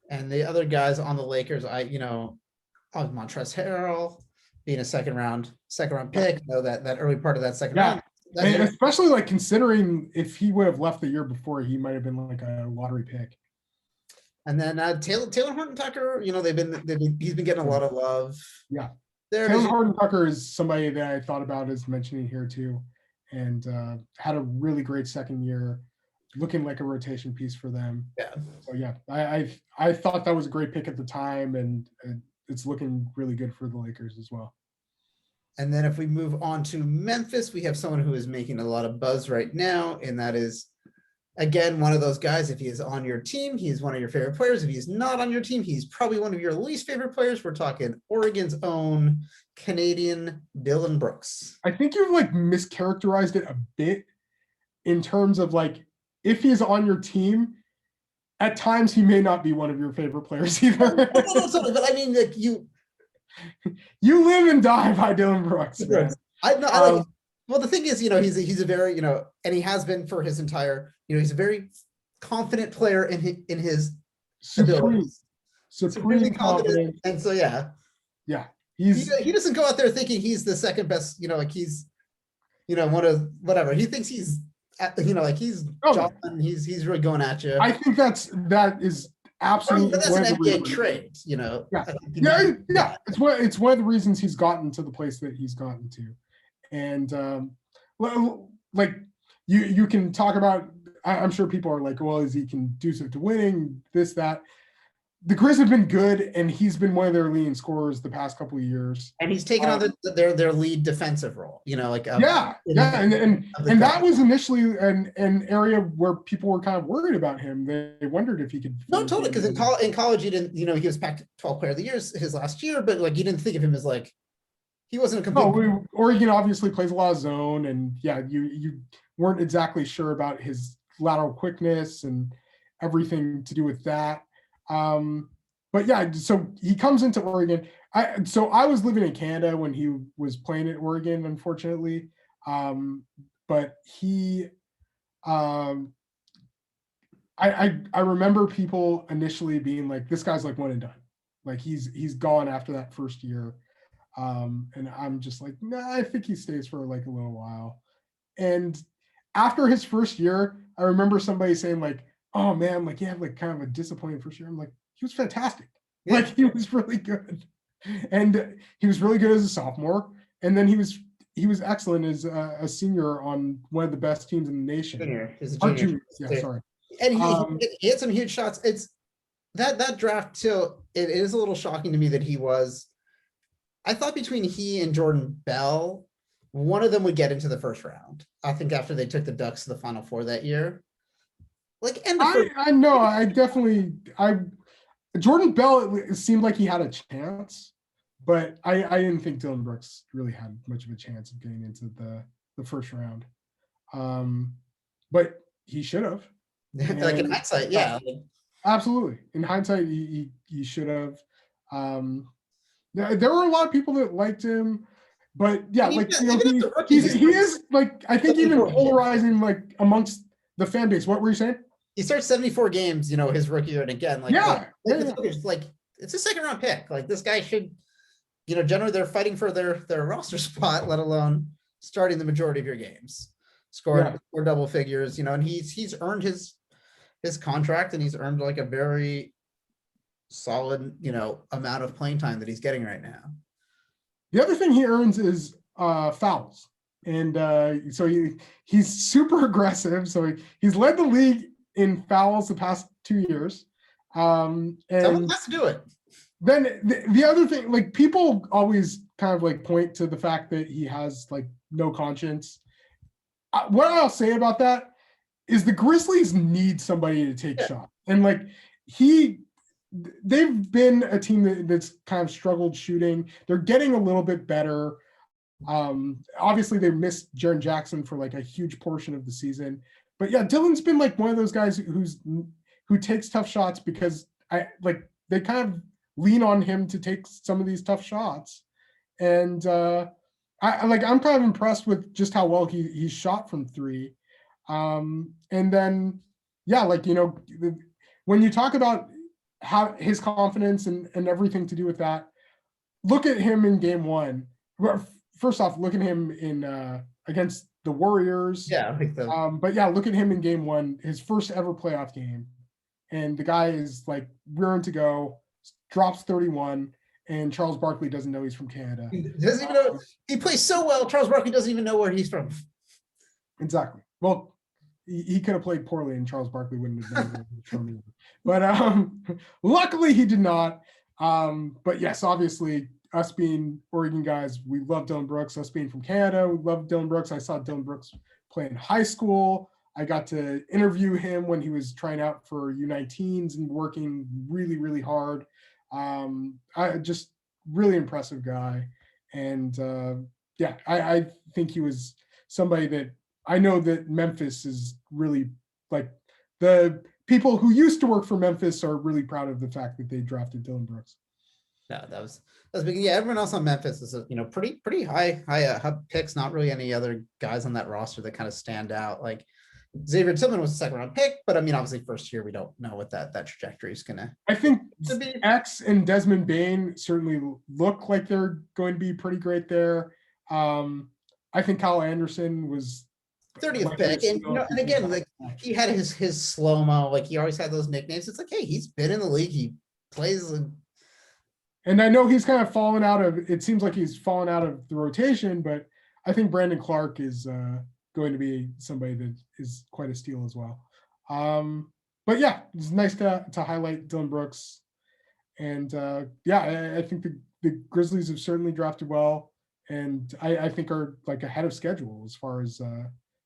And the other guys on the Lakers, Montrezl Harrell being a second round pick, that early part of that second round. And especially like considering if he would have left the year before, he might have been like a lottery pick. And then Taylor Horton-Tucker, he's been getting a lot of love. Yeah. Taylor Horton-Tucker is somebody that I thought about as mentioning here too, and had a really great second year, looking like a rotation piece for them. Yeah. So yeah, I thought that was a great pick at the time, and it's looking really good for the Lakers as well. And then if we move on to Memphis, we have someone who is making a lot of buzz right now, and that is, again, one of those guys. If he is on your team, he's one of your favorite players. If he's not on your team, he's probably one of your least favorite players. We're talking Oregon's own Canadian Dillon Brooks. I think you've like mischaracterized it a bit in terms of like, if he's on your team, at times he may not be one of your favorite players either. No, but I mean, like you live and die by Dillon Brooks. Well, the thing is, he's a very, and he has been for his entire, he's a very confident player in his abilities. Supreme confident. And so, yeah. He doesn't go out there thinking he's the second best, like he's, one of whatever. He thinks he's, he's John, he's really going at you. I think that is absolutely. But that's an NBA trade, Yeah. It's one of the reasons he's gotten to the place that he's gotten to. And like you can talk about, I'm sure people are like, well, is he conducive to winning, this, that. The Grizz have been good, and he's been one of their leading scorers the past couple of years. And he's taken on their lead defensive role, and that was initially an area where people were kind of worried about him. They wondered if he could. No, totally, because in college you didn't, he was Pac-12 Player of the Year his last year, but like you didn't think of him as like he wasn't a complete. No, Oregon obviously plays a lot of zone, and you weren't exactly sure about his lateral quickness and everything to do with that. But yeah, so he comes into Oregon. I was living in Canada when he was playing at Oregon, unfortunately. But he, I remember people initially being like, this guy's like one and done. Like he's gone after that first year. And I'm just like, nah, I think he stays for like a little while. And after his first year, I remember somebody saying like, oh man, like he had like kind of a disappointing first year. I'm like, he was fantastic. Yeah. Like he was really good. And he was really good as a sophomore. And then he was excellent as a senior on one of the best teams in the nation. Junior. Yeah, sorry. And he had some huge shots. It's that draft too. It is a little shocking to me that I thought between he and Jordan Bell, one of them would get into the first round. I think after they took the Ducks to the Final Four that year. I know. Jordan Bell, it seemed like he had a chance, but I didn't think Dillon Brooks really had much of a chance of getting into the first round. But he should have. Like in hindsight, yeah. Absolutely. In hindsight, he should have. There were a lot of people that liked him. But yeah, And like even as a rookie, he is like, I think even 74 games. polarizing like amongst the fan base. What were you saying? He starts 74 games, his rookie year, and again, it's a second round pick. Like this guy should, generally they're fighting for their roster spot, let alone starting the majority of your games. Score double figures, and he's earned his contract, and he's earned like a very solid, amount of playing time that he's getting right now. The other thing he earns is fouls. And so he's super aggressive. So he's led the league in fouls the past 2 years. And someone has to do it. Then the other thing, like people always kind of like point to the fact that he has like no conscience. What I'll say about that is the Grizzlies need somebody to take shots. And like they've been a team that's kind of struggled shooting. They're getting a little bit better. Obviously they missed Jaren Jackson for like a huge portion of the season. But yeah, Dillon's been like one of those guys who takes tough shots because they kind of lean on him to take some of these tough shots. And I'm kind of impressed with just how well he shot from three. And then when you talk about how his confidence and everything to do with that, look at him in game one. First off, look at him in against the Warriors. Yeah, I think so. But yeah, look at him in game one, his first ever playoff game. And the guy is like rearing to go, drops 31, and Charles Barkley doesn't know he's from Canada. He doesn't even know. He plays so well, Charles Barkley doesn't even know where he's from. Exactly. Well, he could have played poorly and Charles Barkley wouldn't have known from either. But luckily he did not. But yes, obviously, us being Oregon guys, we love Dillon Brooks. Us being from Canada, we love Dillon Brooks. I saw Dillon Brooks play in high school. I got to interview him when he was trying out for U19s and working really, really hard. I just really impressive guy. And I think he was somebody that I know that Memphis is really like the people who used to work for Memphis are really proud of the fact that they drafted Dillon Brooks. No, that was big. Yeah, everyone else on Memphis is pretty high picks. Not really any other guys on that roster that kind of stand out. Like Xavier Tillman was a second round pick, but I mean, obviously first year we don't know what that trajectory is gonna. I think X and Desmond Bane certainly look like they're going to be pretty great there. I think Kyle Anderson was 30th pick, and again, like he had his slow-mo, like he always had those nicknames. It's like, hey, he's been in the league, he plays. And I know he's kind of fallen out of. It seems like he's fallen out of the rotation, but I think Brandon Clark is going to be somebody that is quite a steal as well. But yeah, it's nice to highlight Dillon Brooks, and I think the Grizzlies have certainly drafted well, and I think are like ahead of schedule as far as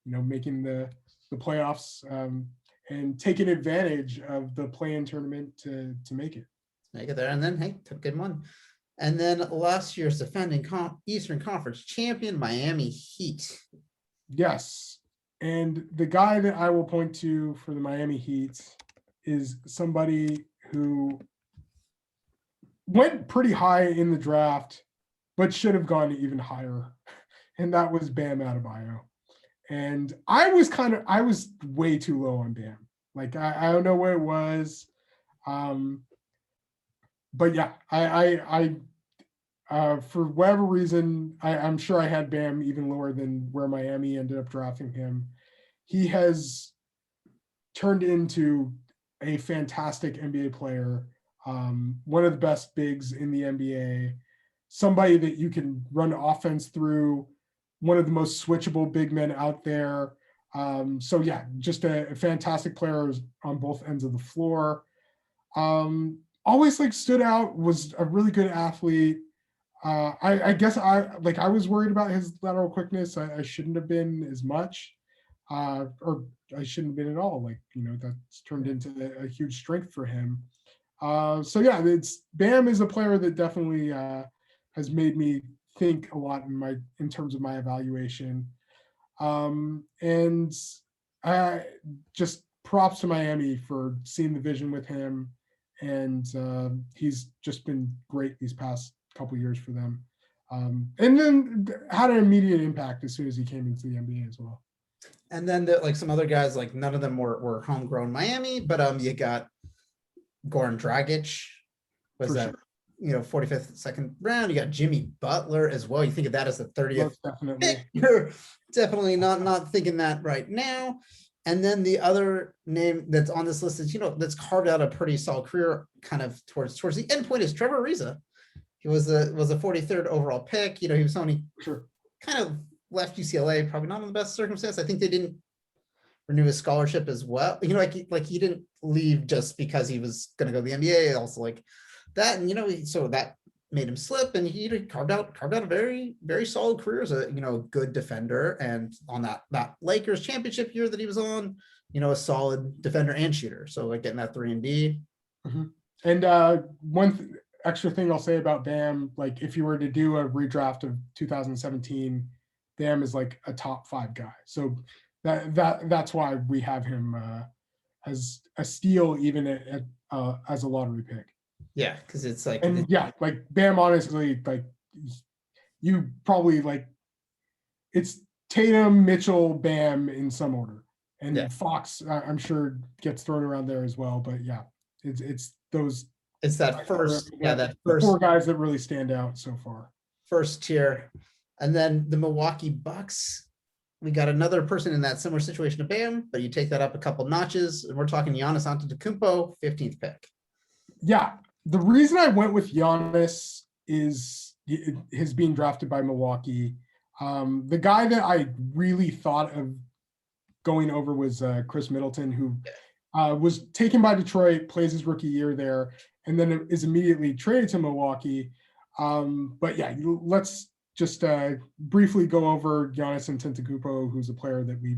making the playoffs and taking advantage of the play-in tournament to make it. Make it there, and then hey, took a good one. And then last year's defending Eastern Conference champion, Miami Heat. Yes, and the guy that I will point to for the Miami Heat is somebody who went pretty high in the draft, but should have gone even higher, and that was Bam Adebayo. And I was way too low on Bam. Like I don't know what it was. But yeah, I for whatever reason, I'm sure I had Bam even lower than where Miami ended up drafting him. He has turned into a fantastic NBA player, one of the best bigs in the NBA, somebody that you can run offense through, one of the most switchable big men out there. So yeah, just a fantastic player on both ends of the floor. Always like stood out, was a really good athlete. I guess I was worried about his lateral quickness. I shouldn't have been as much, or I shouldn't have been at all. That's turned into a huge strength for him. So yeah, Bam is a player that definitely has made me think a lot in terms of my evaluation. And just props to Miami for seeing the vision with him. And he's just been great these past couple years for them. And then had an immediate impact as soon as he came into the NBA as well. And then like some other guys, like none of them were homegrown Miami, but you got Goran Dragic, was For that sure. 45th second round. You got Jimmy Butler as well. You think of that as the 30th. Most definitely. You're definitely not thinking that right now. And then the other name that's on this list is, that's carved out a pretty solid career kind of towards the end point is Trevor Ariza. He was a 43rd overall pick. He was only Sure. kind of left UCLA, probably not in the best circumstance. I think they didn't renew his scholarship as well. Like he didn't leave just because he was going to go to the NBA. Also like that, and so that made him slip, and he carved out a very, very solid career as a good defender. And on that Lakers championship year that he was on, a solid defender and shooter. So like getting that 3-and-D. Mm-hmm. And one extra thing I'll say about Bam, like if you were to do a redraft of 2017, Bam is like a top 5 guy. So that's why we have him as a steal, even as a lottery pick. Yeah, because it's like, and yeah, like Bam, honestly, like you probably like it's Tatum, Mitchell, Bam in some order, and yeah. Fox, I'm sure gets thrown around there as well. But yeah, it's those. It's that first, that first 4 guys that really stand out so far. First tier, and then the Milwaukee Bucks. We got another person in that similar situation to Bam, but you take that up a couple notches, and we're talking Giannis Antetokounmpo, 15th pick. Yeah. The reason I went with Giannis is his being drafted by Milwaukee. The guy that I really thought of going over was Chris Middleton, who was taken by Detroit, plays his rookie year there, and then is immediately traded to Milwaukee. But yeah, let's just briefly go over Giannis Antetokounmpo, who's a player that we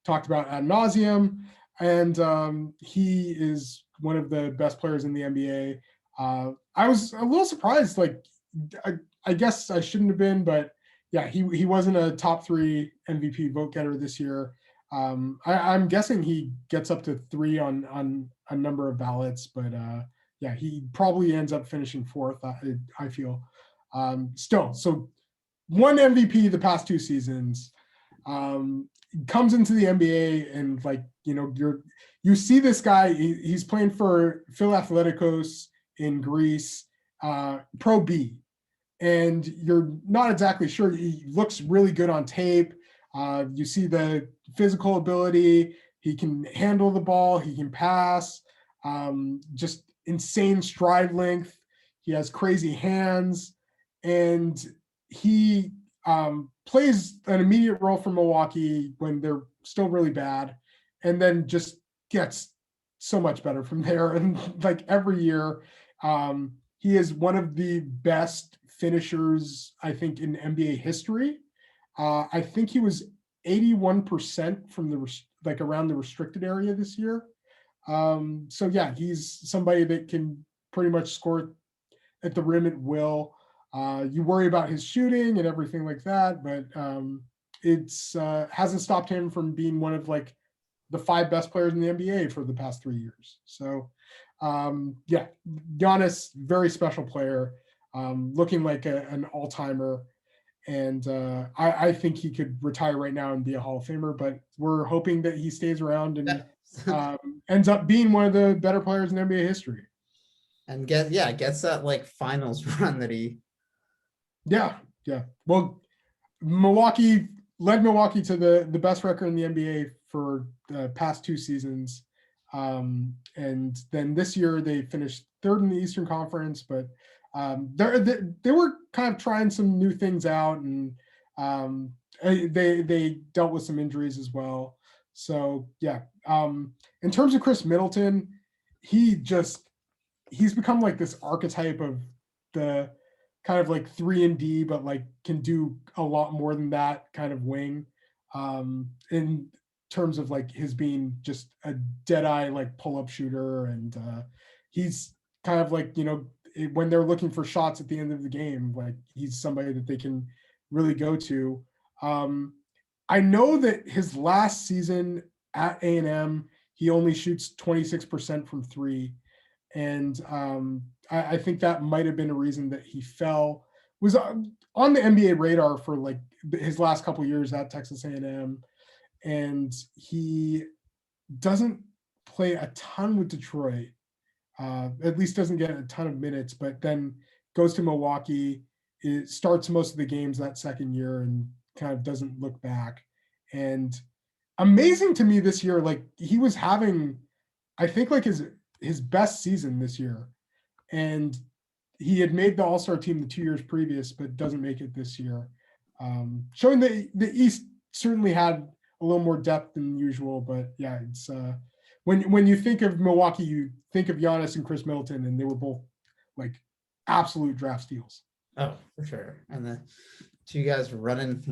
talked about ad nauseum, and he is one of the best players in the NBA. I was a little surprised. Like, I guess I shouldn't have been, but yeah, he wasn't a top 3 MVP vote getter this year. I'm guessing he gets up to 3 on a number of ballots, but yeah, he probably ends up finishing 4th. I feel still. So 1 MVP the past 2 seasons. Comes into the NBA and like you see this guy. He's playing for Phil Athleticos in Greece, Pro B, and you're not exactly sure. He looks really good on tape. You see the physical ability. He can handle the ball. He can pass. Just insane stride length. He has crazy hands, and he plays an immediate role for Milwaukee when they're still really bad, and then just gets so much better from there. And like every year, he is one of the best finishers, I think, in NBA history. I think he was 81% from the around the restricted area this year. So yeah, he's somebody that can pretty much score at the rim at will. You worry about his shooting and everything like that, but it's hasn't stopped him from being one of like the 5 best players in the NBA for the past 3 years. So yeah, Giannis, very special player, looking like an all-timer. And I think he could retire right now and be a Hall of Famer, but we're hoping that he stays around and ends up being one of the better players in NBA history. And gets that like finals run that he. Yeah. Well, Milwaukee led Milwaukee to the best record in the NBA for the past 2 seasons. And then this year they finished 3rd in the Eastern Conference, but they were kind of trying some new things out, and they dealt with some injuries as well. So yeah, in terms of Chris Middleton, he's become like this archetype of the kind of like 3-and-D, but like can do a lot more than that kind of wing. In terms of like his being just a dead-eye like pull-up shooter, and he's kind of like when they're looking for shots at the end of the game, like he's somebody that they can really go to. I know that his last season at A&M, he only shoots 26% from 3. And I think that might have been a reason that he fell. was on the NBA radar for like his last couple of years at Texas A&M, and he doesn't play a ton with Detroit. At least doesn't get a ton of minutes, but then goes to Milwaukee. It starts most of the games that second year and kind of doesn't look back. And amazing to me this year, like he was having, I think like his best season this year. And he had made the All-Star team the 2 years previous, but doesn't make it this year. Showing that the East certainly had a little more depth than usual, but yeah, it's when you think of Milwaukee, you think of Giannis and Chris Middleton, and they were both like absolute draft steals. Oh, for sure. And the two guys running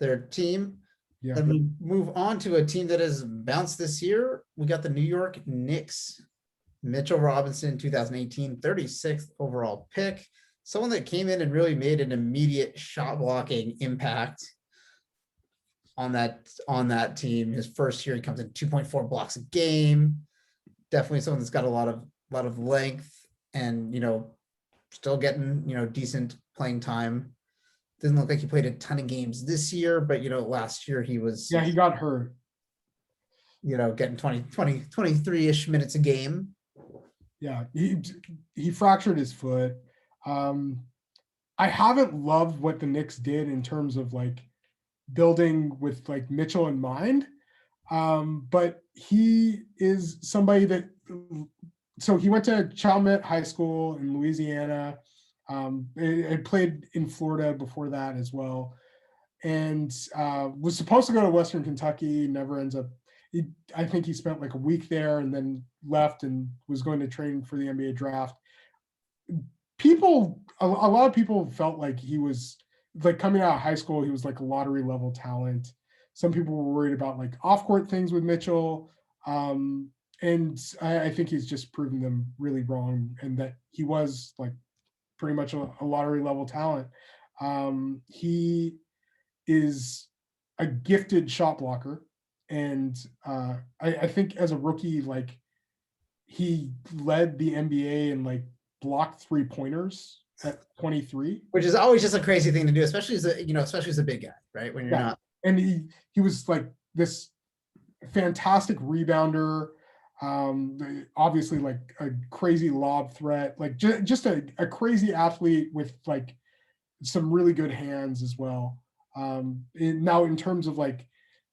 their team. Yeah. Then we move on to a team that has bounced this year. We got the New York Knicks. Mitchell Robinson, 2018, 36th overall pick. Someone that came in and really made an immediate shot blocking impact on that team. His first year, he comes in 2.4 blocks a game. Definitely someone that's got a lot of length and, still getting, decent playing time. Doesn't look like he played a ton of games this year, but, last year he was. Yeah, he got hurt. Getting 23-ish minutes a game. Yeah, he fractured his foot. I haven't loved what the Knicks did in terms of like building with like Mitchell in mind. But he is somebody that, so he went to Chalmette High School in Louisiana. I played in Florida before that as well, and was supposed to go to Western Kentucky, never ends up. I think he spent like a week there and then left and was going to train for the NBA draft. A lot of people felt like he was like coming out of high school, he was like a lottery level talent. Some people were worried about like off-court things with Mitchell. And I think he's just proven them really wrong, and that he was like pretty much a lottery level talent. He is a gifted shot blocker. And I think as a rookie, like he led the NBA in like blocked 3-pointers at 23, which is always just a crazy thing to do, especially as a big guy, right? When you're not. And he was like this fantastic rebounder, obviously like a crazy lob threat, like just a crazy athlete with like some really good hands as well. Now in terms of like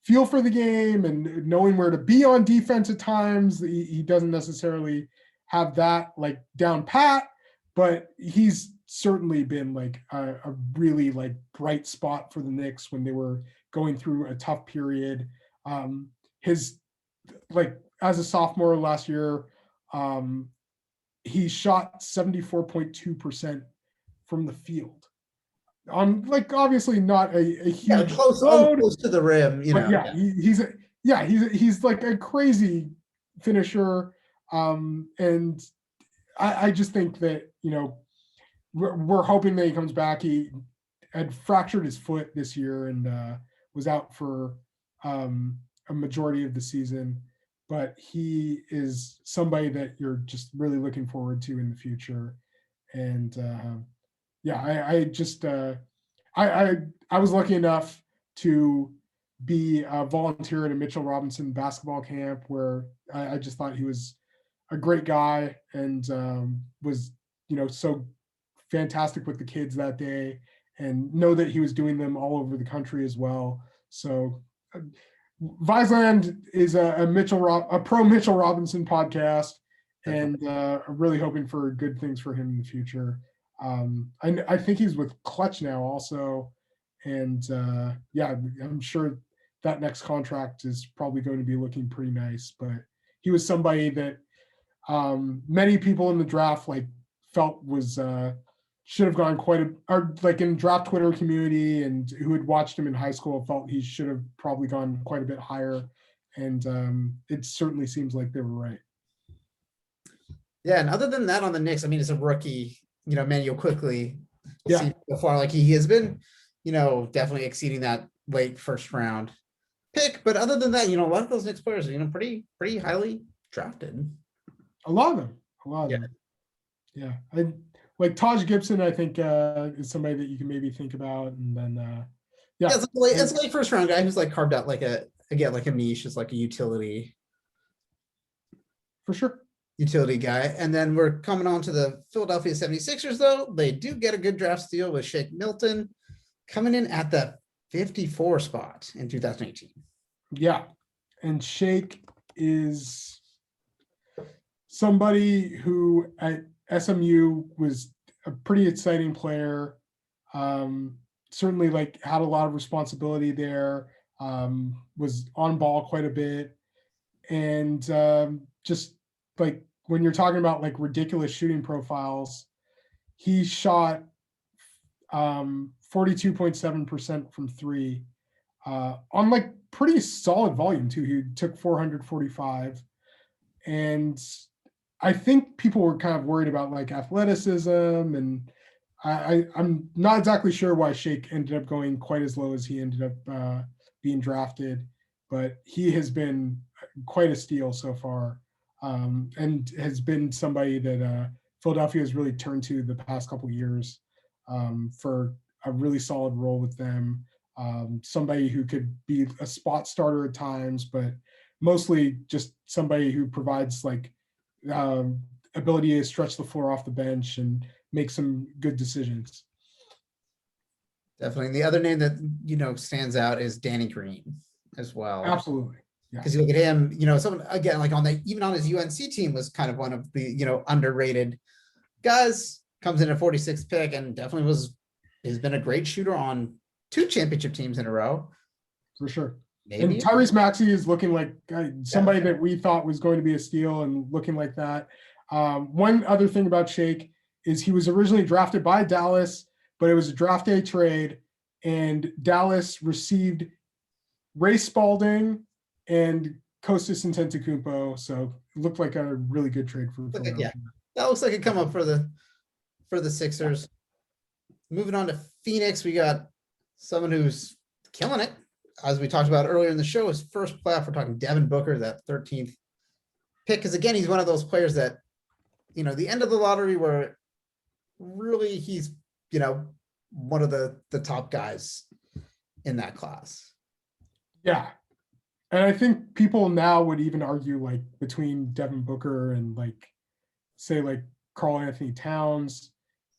feel for the game and knowing where to be on defense at times, he doesn't necessarily have that like down pat, but he's certainly been like a really like bright spot for the Knicks when they were going through a tough period. His like as a sophomore last year, he shot 74.2% from the field. On like obviously not a huge close to the rim, he's like a crazy finisher, and I just think that we're hoping that he comes back. He had fractured his foot this year and was out for a majority of the season, but he is somebody that you're just really looking forward to in the future. And I was lucky enough to be a volunteer at a Mitchell Robinson basketball camp where I just thought he was a great guy and was, so fantastic with the kids that day, and know that he was doing them all over the country as well. So Viceland is a pro Mitchell Robinson podcast, and I'm really hoping for good things for him in the future. I think he's with Clutch now also, and I'm sure that next contract is probably going to be looking pretty nice. But he was somebody that many people in the draft like felt was should have gone or like in draft Twitter community and who had watched him in high school felt he should have probably gone quite a bit higher, and it certainly seems like they were right. Yeah, and other than that on the Knicks, I mean, it's a rookie. Manuel quickly. See so far, like he has been, definitely exceeding that late first round pick. But other than that, a lot of those Knicks players are, pretty highly drafted. A lot of them. Yeah. like Taj Gibson, I think is somebody that you can maybe think about, and then yeah, it's a late first round guy who's like carved out like a niche as like a utility for sure. Guy. And then we're coming on to the Philadelphia 76ers, though. They do get a good draft steal with Shake Milton coming in at the 54 spot in 2018. Yeah, and Shake is somebody who at SMU was a pretty exciting player. Certainly like had a lot of responsibility there, was on ball quite a bit. And just like when you're talking about like ridiculous shooting profiles, he shot 42.7% from three on like pretty solid volume too. He took 445. And I think people were kind of worried about like athleticism, and I'm not exactly sure why Shake ended up going quite as low as he ended up being drafted, but he has been quite a steal so far, and has been somebody that Philadelphia has really turned to the past couple of years for a really solid role with them. Somebody who could be a spot starter at times, but mostly just somebody who provides like ability to stretch the floor off the bench and make some good decisions. Definitely. And the other name that, stands out is Danny Green as well. Absolutely. Yeah. Because you look at him, someone again, like even on his UNC team was kind of one of the, underrated guys, comes in at 46th pick and definitely has been a great shooter on 2 championship teams in a row. For sure. Maybe. And Tyrese Maxey is looking like somebody that we thought was going to be a steal and looking like that. One other thing about Shake is he was originally drafted by Dallas, but it was a draft day trade, and Dallas received Ray Spalding and Kostas Antetokounmpo, so it looked like a really good trade for Philadelphia. Yeah, that looks like a come up for the Sixers. Moving on to Phoenix, we got someone who's killing it. As we talked about earlier in the show, his first playoff, we're talking Devin Booker, that 13th pick. Because again, he's one of those players that, the end of the lottery where really he's, one of the top guys in that class. Yeah. And I think people now would even argue like between Devin Booker and like, say like Karl Anthony Towns,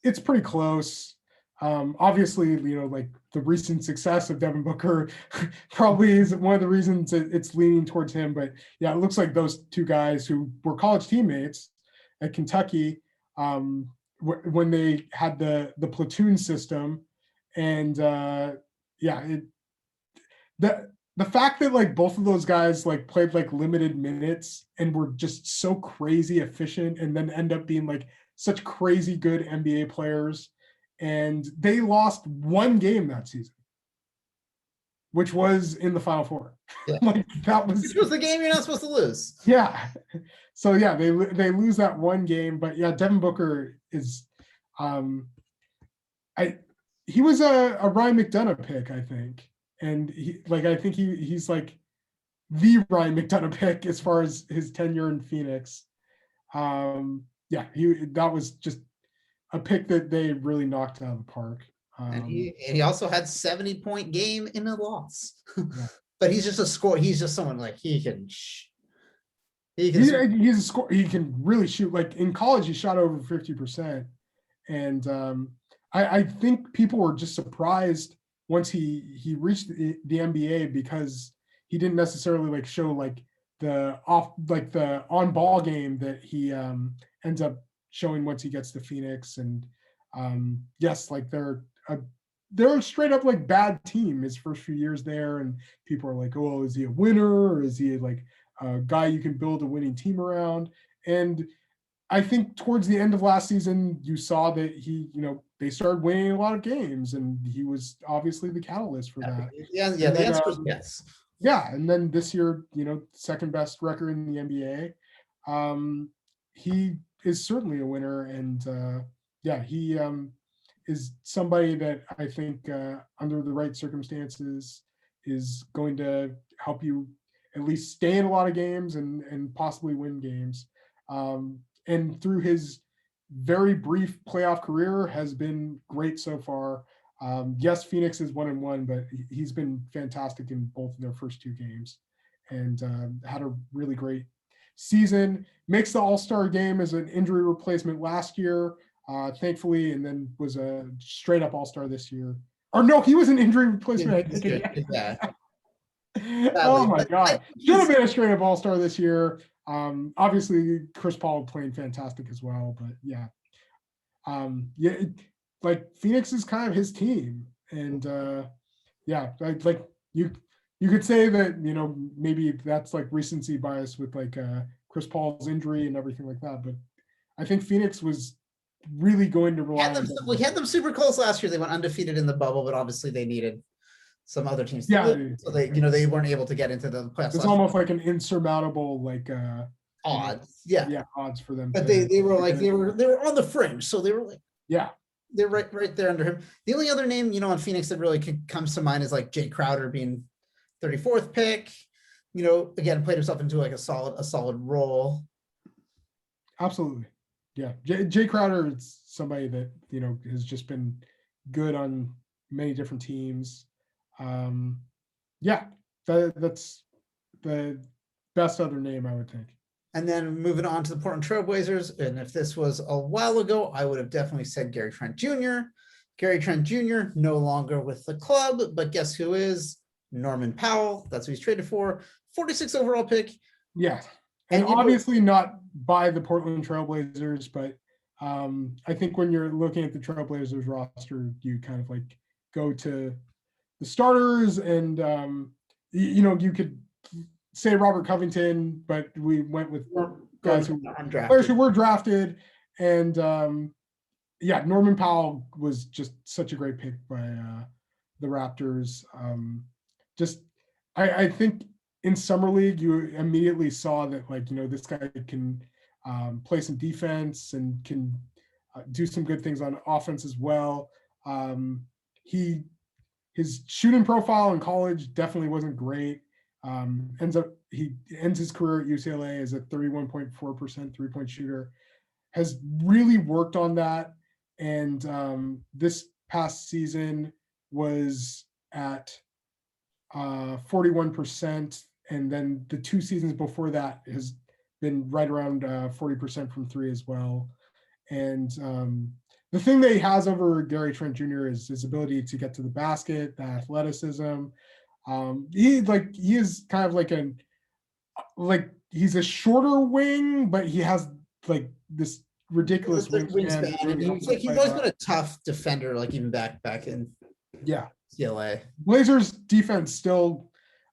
it's pretty close. Obviously, like the recent success of Devin Booker probably is one of the reasons it's leaning towards him. But yeah, it looks like those two guys who were college teammates at Kentucky when they had the platoon system, and the fact that like both of those guys like played like limited minutes and were just so crazy efficient, and then end up being like such crazy good NBA players. And they lost one game that season, which was in the Final Four. Yeah. Like that was the game you're not supposed to lose. Yeah. So yeah, they lose that one game, but yeah, Devin Booker is, he was a Ryan McDonough pick, I think, and I think he's like the Ryan McDonough pick as far as his tenure in Phoenix. That was just a pick that they really knocked out of the park. And he also had 70-point game in a loss. Yeah. But he's just a score. He's just someone like he's a score. He can really shoot. Like in college, he shot over 50%. And I think people were just surprised once he reached the NBA, because he didn't necessarily like show like the on ball game that he ends up showing once he gets to Phoenix. And yes, like they're a straight up like bad team his first few years there, and people are like, oh, is he a winner, or is he like a guy you can build a winning team around? And I think towards the end of last season, you saw that they started winning a lot of games, and he was obviously the catalyst for that. Yeah, the answer is yes. Yeah, and then this year, second best record in the NBA. He is certainly a winner, and he is somebody that I think under the right circumstances is going to help you at least stay in a lot of games and possibly win games. And through his very brief playoff career has been great so far. Yes, Phoenix is 1-1, but he's been fantastic in both of their first 2 games, and had a really great season. Makes the All-Star game as an injury replacement last year, thankfully, and then was a straight up All-Star this year. Or no, he was an injury replacement. Yeah. Oh my God. Should have been a straight up All-Star this year. Obviously Chris Paul playing fantastic as well, but yeah. Like Phoenix is kind of his team. And yeah, like you could say that, maybe that's like recency bias with like Chris Paul's injury and everything like that. But I think Phoenix was really going to rely on we had them super close last year. They went undefeated in the bubble, but obviously they needed some other teams to win, so they weren't able to get into the playoffs. It's almost like an insurmountable odds. Odds for them. But they were on the fringe, so they were like, they're right there under him. The only other name on Phoenix that really comes to mind is like Jay Crowder being 34th pick. Again, played himself into like a solid role. Absolutely. Yeah. Jay Crowder is somebody that, has just been good on many different teams. That's the best other name, I would think. And then moving on to the Portland Trailblazers, and if this was a while ago, I would have definitely said Gary Trent Jr. Gary Trent Jr. no longer with the club, but guess who is? Norman Powell. That's who he's traded for. 46 overall pick. Yeah. And obviously not by the Portland Trailblazers, but I think when you're looking at the Trailblazers roster, you kind of like go to the starters, and you could say Robert Covington, but we went with guys players who were drafted, and Norman Powell was just such a great pick by the Raptors. I think in summer league you immediately saw that this guy can play some defense and can do some good things on offense as well. His shooting profile in college definitely wasn't great. He ends his career at UCLA as a 31.4% 3-point shooter. Has really worked on that, and this past season was at 41%, and then the 2 seasons before that has been right around 40% from 3 as well. And the thing that he has over Gary Trent Jr. is his ability to get to the basket, the athleticism. He is kind of he's a shorter wing, but he has like this ridiculous wingspan. He's always been a tough defender, like even back in CLA. Blazers defense still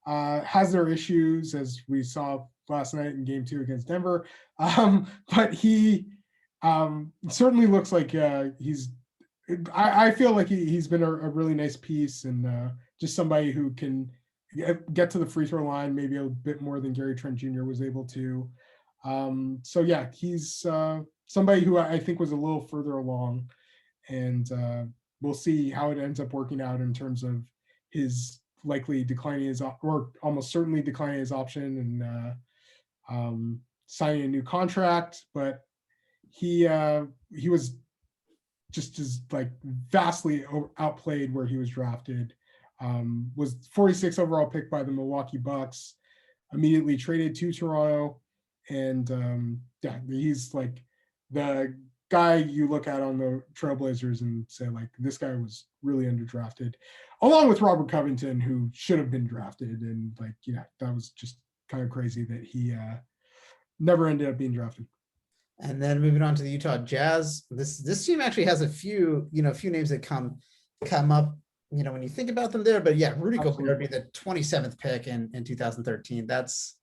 has their issues, as we saw last night in Game 2 against Denver. But he certainly looks like I feel like he's been a really nice piece, and just somebody who can get to the free throw line maybe a bit more than Gary Trent Jr. was able to. He's somebody who I think was a little further along, and we'll see how it ends up working out in terms of his likely declining or almost certainly declining his option and signing a new contract. But he was just as vastly outplayed where he was drafted. Was 46 overall pick by the Milwaukee Bucks, immediately traded to Toronto, and he's like the guy you look at on the Trailblazers and say this guy was really underdrafted, along with Robert Covington, who should have been drafted, and that was just kind of crazy that he never ended up being drafted. And then moving on to the Utah Jazz, this team actually has a few names that come up, when you think about them there. But yeah, Rudy Gobert would be the 27th pick in 2013. That's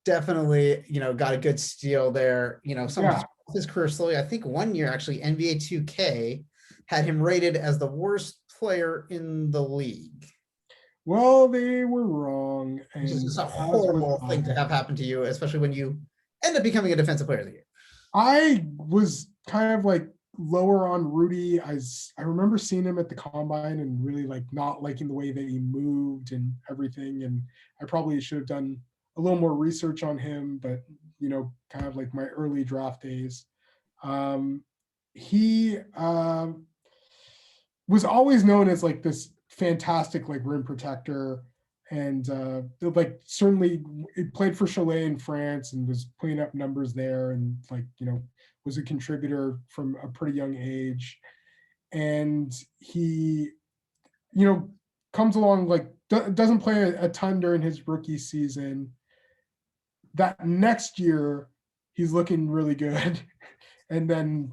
definitely, got a good steal there. His career slowly. I think one year actually NBA 2K had him rated as the worst player in the league. Well, they were wrong. And this is a horrible thing to have happen to you, especially when you end up becoming a defensive player of the year. I was kind of lower on Rudy. I remember seeing him at the combine and really not liking the way that he moved and everything. And I probably should have done a little more research on him, but kind of my early draft days. He was always known as like this fantastic like rim protector, and like certainly he played for Cholet in France and was putting up numbers there, and like was a contributor from a pretty young age. And he comes along, like doesn't play a ton during his rookie season. That next year he's looking really good. And then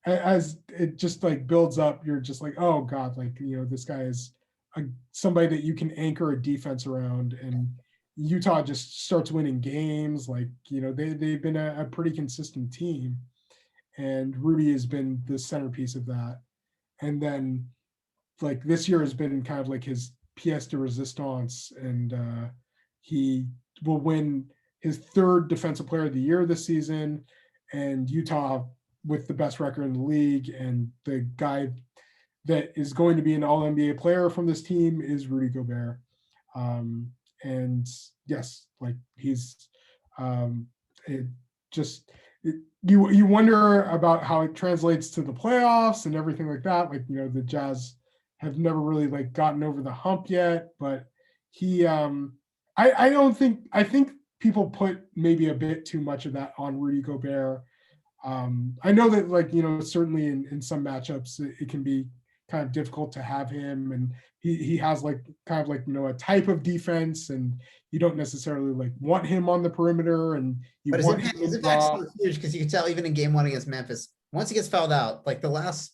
as it just like builds up, you're just like, oh god, like this guy is somebody that you can anchor a defense around. And Utah just starts winning games. Like they've been a pretty consistent team, and Rudy has been the centerpiece of that. And then like this year has been kind of like his pièce de resistance, and he will win his third defensive player of the year this season. And Utah with the best record in the league, and the guy that is going to be an all-NBA player from this team is Rudy Gobert. And yes, like he's you wonder about how it translates to the playoffs and everything like that. Like the Jazz have never really like gotten over the hump yet, but he I think people put maybe a bit too much of that on Rudy Gobert. I know that like certainly in some matchups it can be kind of difficult to have him, and he has like kind of like a type of defense, and you don't necessarily like want him on the perimeter, and but want his impact is huge, because you can tell even in game 1 against Memphis, once he gets fouled out, like the last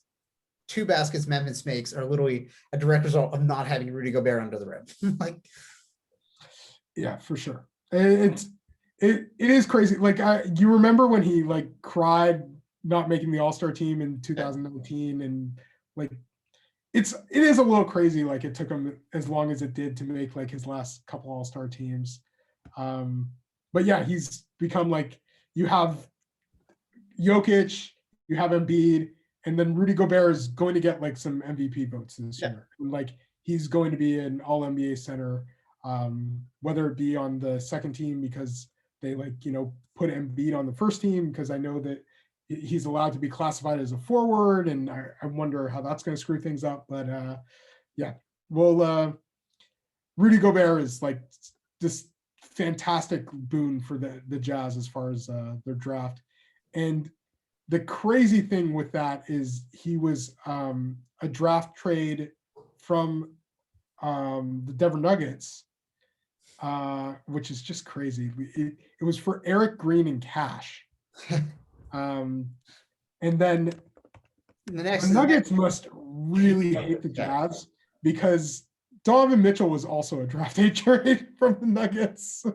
2 baskets Memphis makes are literally a direct result of not having Rudy Gobert under the rim. Like, yeah, for sure. It is crazy. Like you remember when he like cried not making the All-Star team in 2019, and like it is a little crazy. Like it took him as long as it did to make like his last couple All-Star teams. But yeah, he's become like, you have Jokic, you have Embiid, and then Rudy Gobert is going to get like some MVP votes this year. And like he's going to be an All-NBA center, whether it be on the second team because they like put Embiid on the first team, because I know that he's allowed to be classified as a forward, and I wonder how that's going to screw things up. But yeah, well, Rudy Gobert is like this fantastic boon for the Jazz as far as their draft. And the crazy thing with that is he was a draft trade from the Denver Nuggets, which is just crazy. It was for Eric Green and cash. And then the Nuggets must really hate the Jazz, because Donovan Mitchell was also a draft day trade from the Nuggets.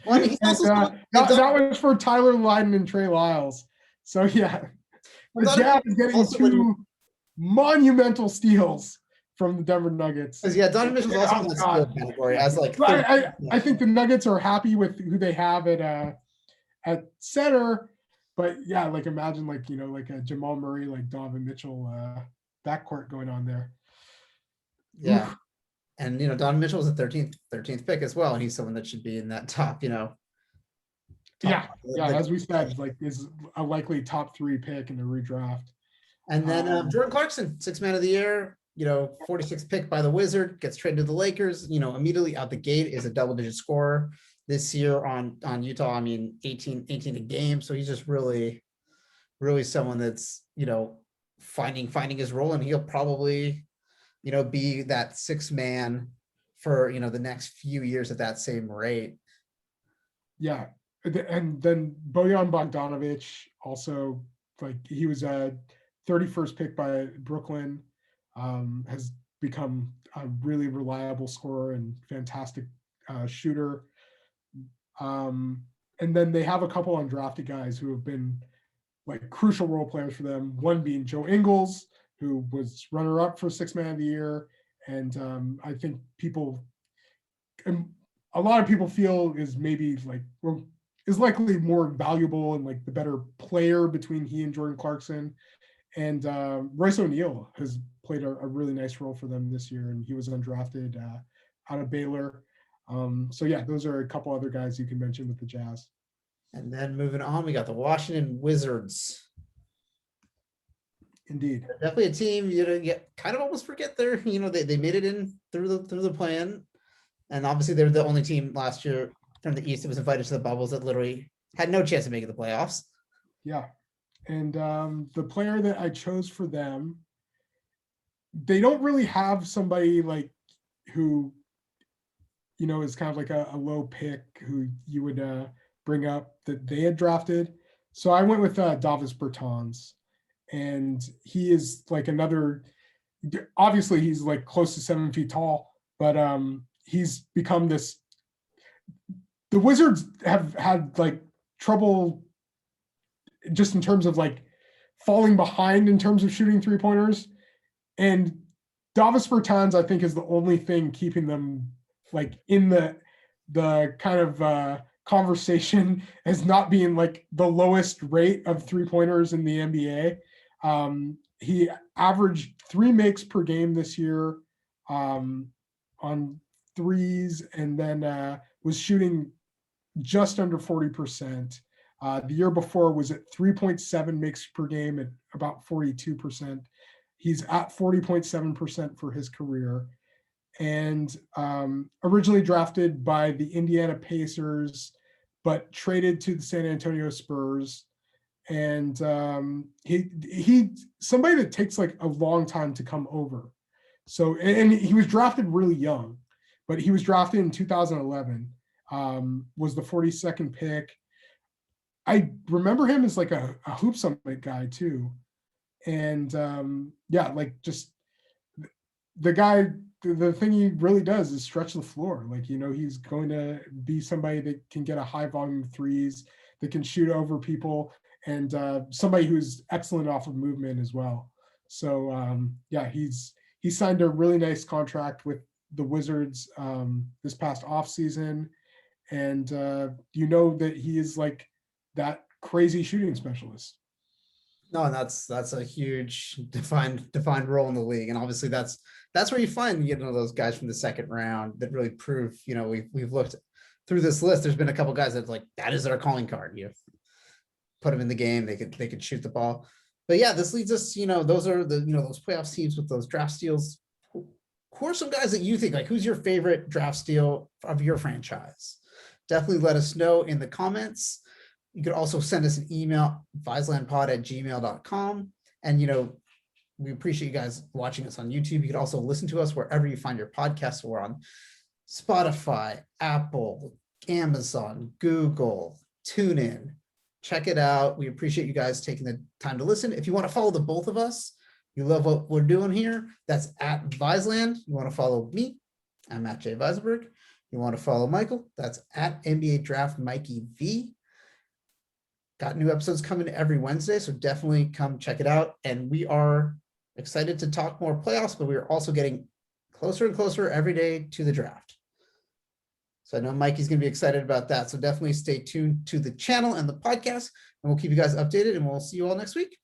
Well, that was for Tyler Lydon and Trey Lyles. So yeah, the Jazz is getting 2 monumental steals from the Denver Nuggets. Yeah, Donovan Mitchell's also in the steal category as like. I think the Nuggets are happy with who they have at center. But yeah, like imagine like like a Jamal Murray, like Donovan Mitchell backcourt going on there. Yeah. Oof. And Donovan Mitchell was the 13th pick as well, and he's someone that should be in that top, as we said, like is a likely top 3 pick in the redraft. And then Jordan Clarkson, 6th man of the year, 46th pick by the Wizard, gets traded to the Lakers, immediately out the gate is a double-digit scorer this year on Utah. I mean, 18 a game. So he's just really, really someone that's, finding his role, and he'll probably, be that 6th man for, the next few years at that same rate. Yeah. And then Bojan Bogdanovic also, like he was a 31st pick by Brooklyn, has become a really reliable scorer and fantastic shooter. And then they have a couple undrafted guys who have been like crucial role players for them. One being Joe Ingles, who was runner-up for 6th man of the year. And I think a lot of people feel is maybe like, is likely more valuable and like the better player between he and Jordan Clarkson. And Royce O'Neal has played a really nice role for them this year, and he was undrafted out of Baylor. So yeah, those are a couple other guys you can mention with the Jazz. And then moving on, we got the Washington Wizards. Indeed. Definitely a team, you kind of almost forget they made it in through the plan. And obviously they're the only team last year from the East that was invited to the bubbles that literally had no chance of making the playoffs. Yeah. And the player that I chose for them, they don't really have somebody like who, is kind of like a low pick who you would bring up that they had drafted. So I went with Davis Bertans, and he is like another, obviously he's like close to 7 feet tall, but he's become this, the Wizards have had like trouble just in terms of like falling behind in terms of shooting 3-pointers. And Davis Bertans, I think, is the only thing keeping them like in the kind of conversation as not being like the lowest rate of 3-pointers in the NBA. He averaged 3 makes per game this year on threes, and then was shooting just under 40%. The year before was at 3.7 makes per game at about 42%. He's at 40.7% for his career, and originally drafted by the Indiana Pacers, but traded to the San Antonio Spurs. And he somebody that takes like a long time to come over. So, and he was drafted really young, but he was drafted in 2011, was the 42nd pick. I remember him as like a Hoop Summit guy too. And like just the guy, the thing he really does is stretch the floor. Like, he's going to be somebody that can get a high volume of threes, that can shoot over people, and somebody who's excellent off of movement as well. So he signed a really nice contract with the Wizards this past offseason. And that he is like that crazy shooting specialist. No, and that's a huge defined role in the league. And obviously that's where you find, those guys from the second round that really prove, we've looked through this list. There's been a couple guys that's like, that is our calling card. You put them in the game, they could shoot the ball. But yeah, this leads us, those are the, those playoff teams with those draft steals. Who are some guys that you think, like, who's your favorite draft steal of your franchise? Definitely let us know in the comments. You could also send us an email, viselandpod@gmail.com. And, we appreciate you guys watching us on YouTube. You could also listen to us wherever you find your podcasts. We're on Spotify, Apple, Amazon, Google, TuneIn. Check it out. We appreciate you guys taking the time to listen. If you want to follow the both of us, you love what we're doing here, that's at Viseland. You want to follow me, I'm at Jay Weiselberg. You want to follow Michael, that's at NBA Draft Mikey V. Got new episodes coming every Wednesday, so definitely come check it out. And we are excited to talk more playoffs, but we are also getting closer and closer every day to the draft. So I know Mikey's going to be excited about that. So definitely stay tuned to the channel and the podcast, and we'll keep you guys updated, and we'll see you all next week.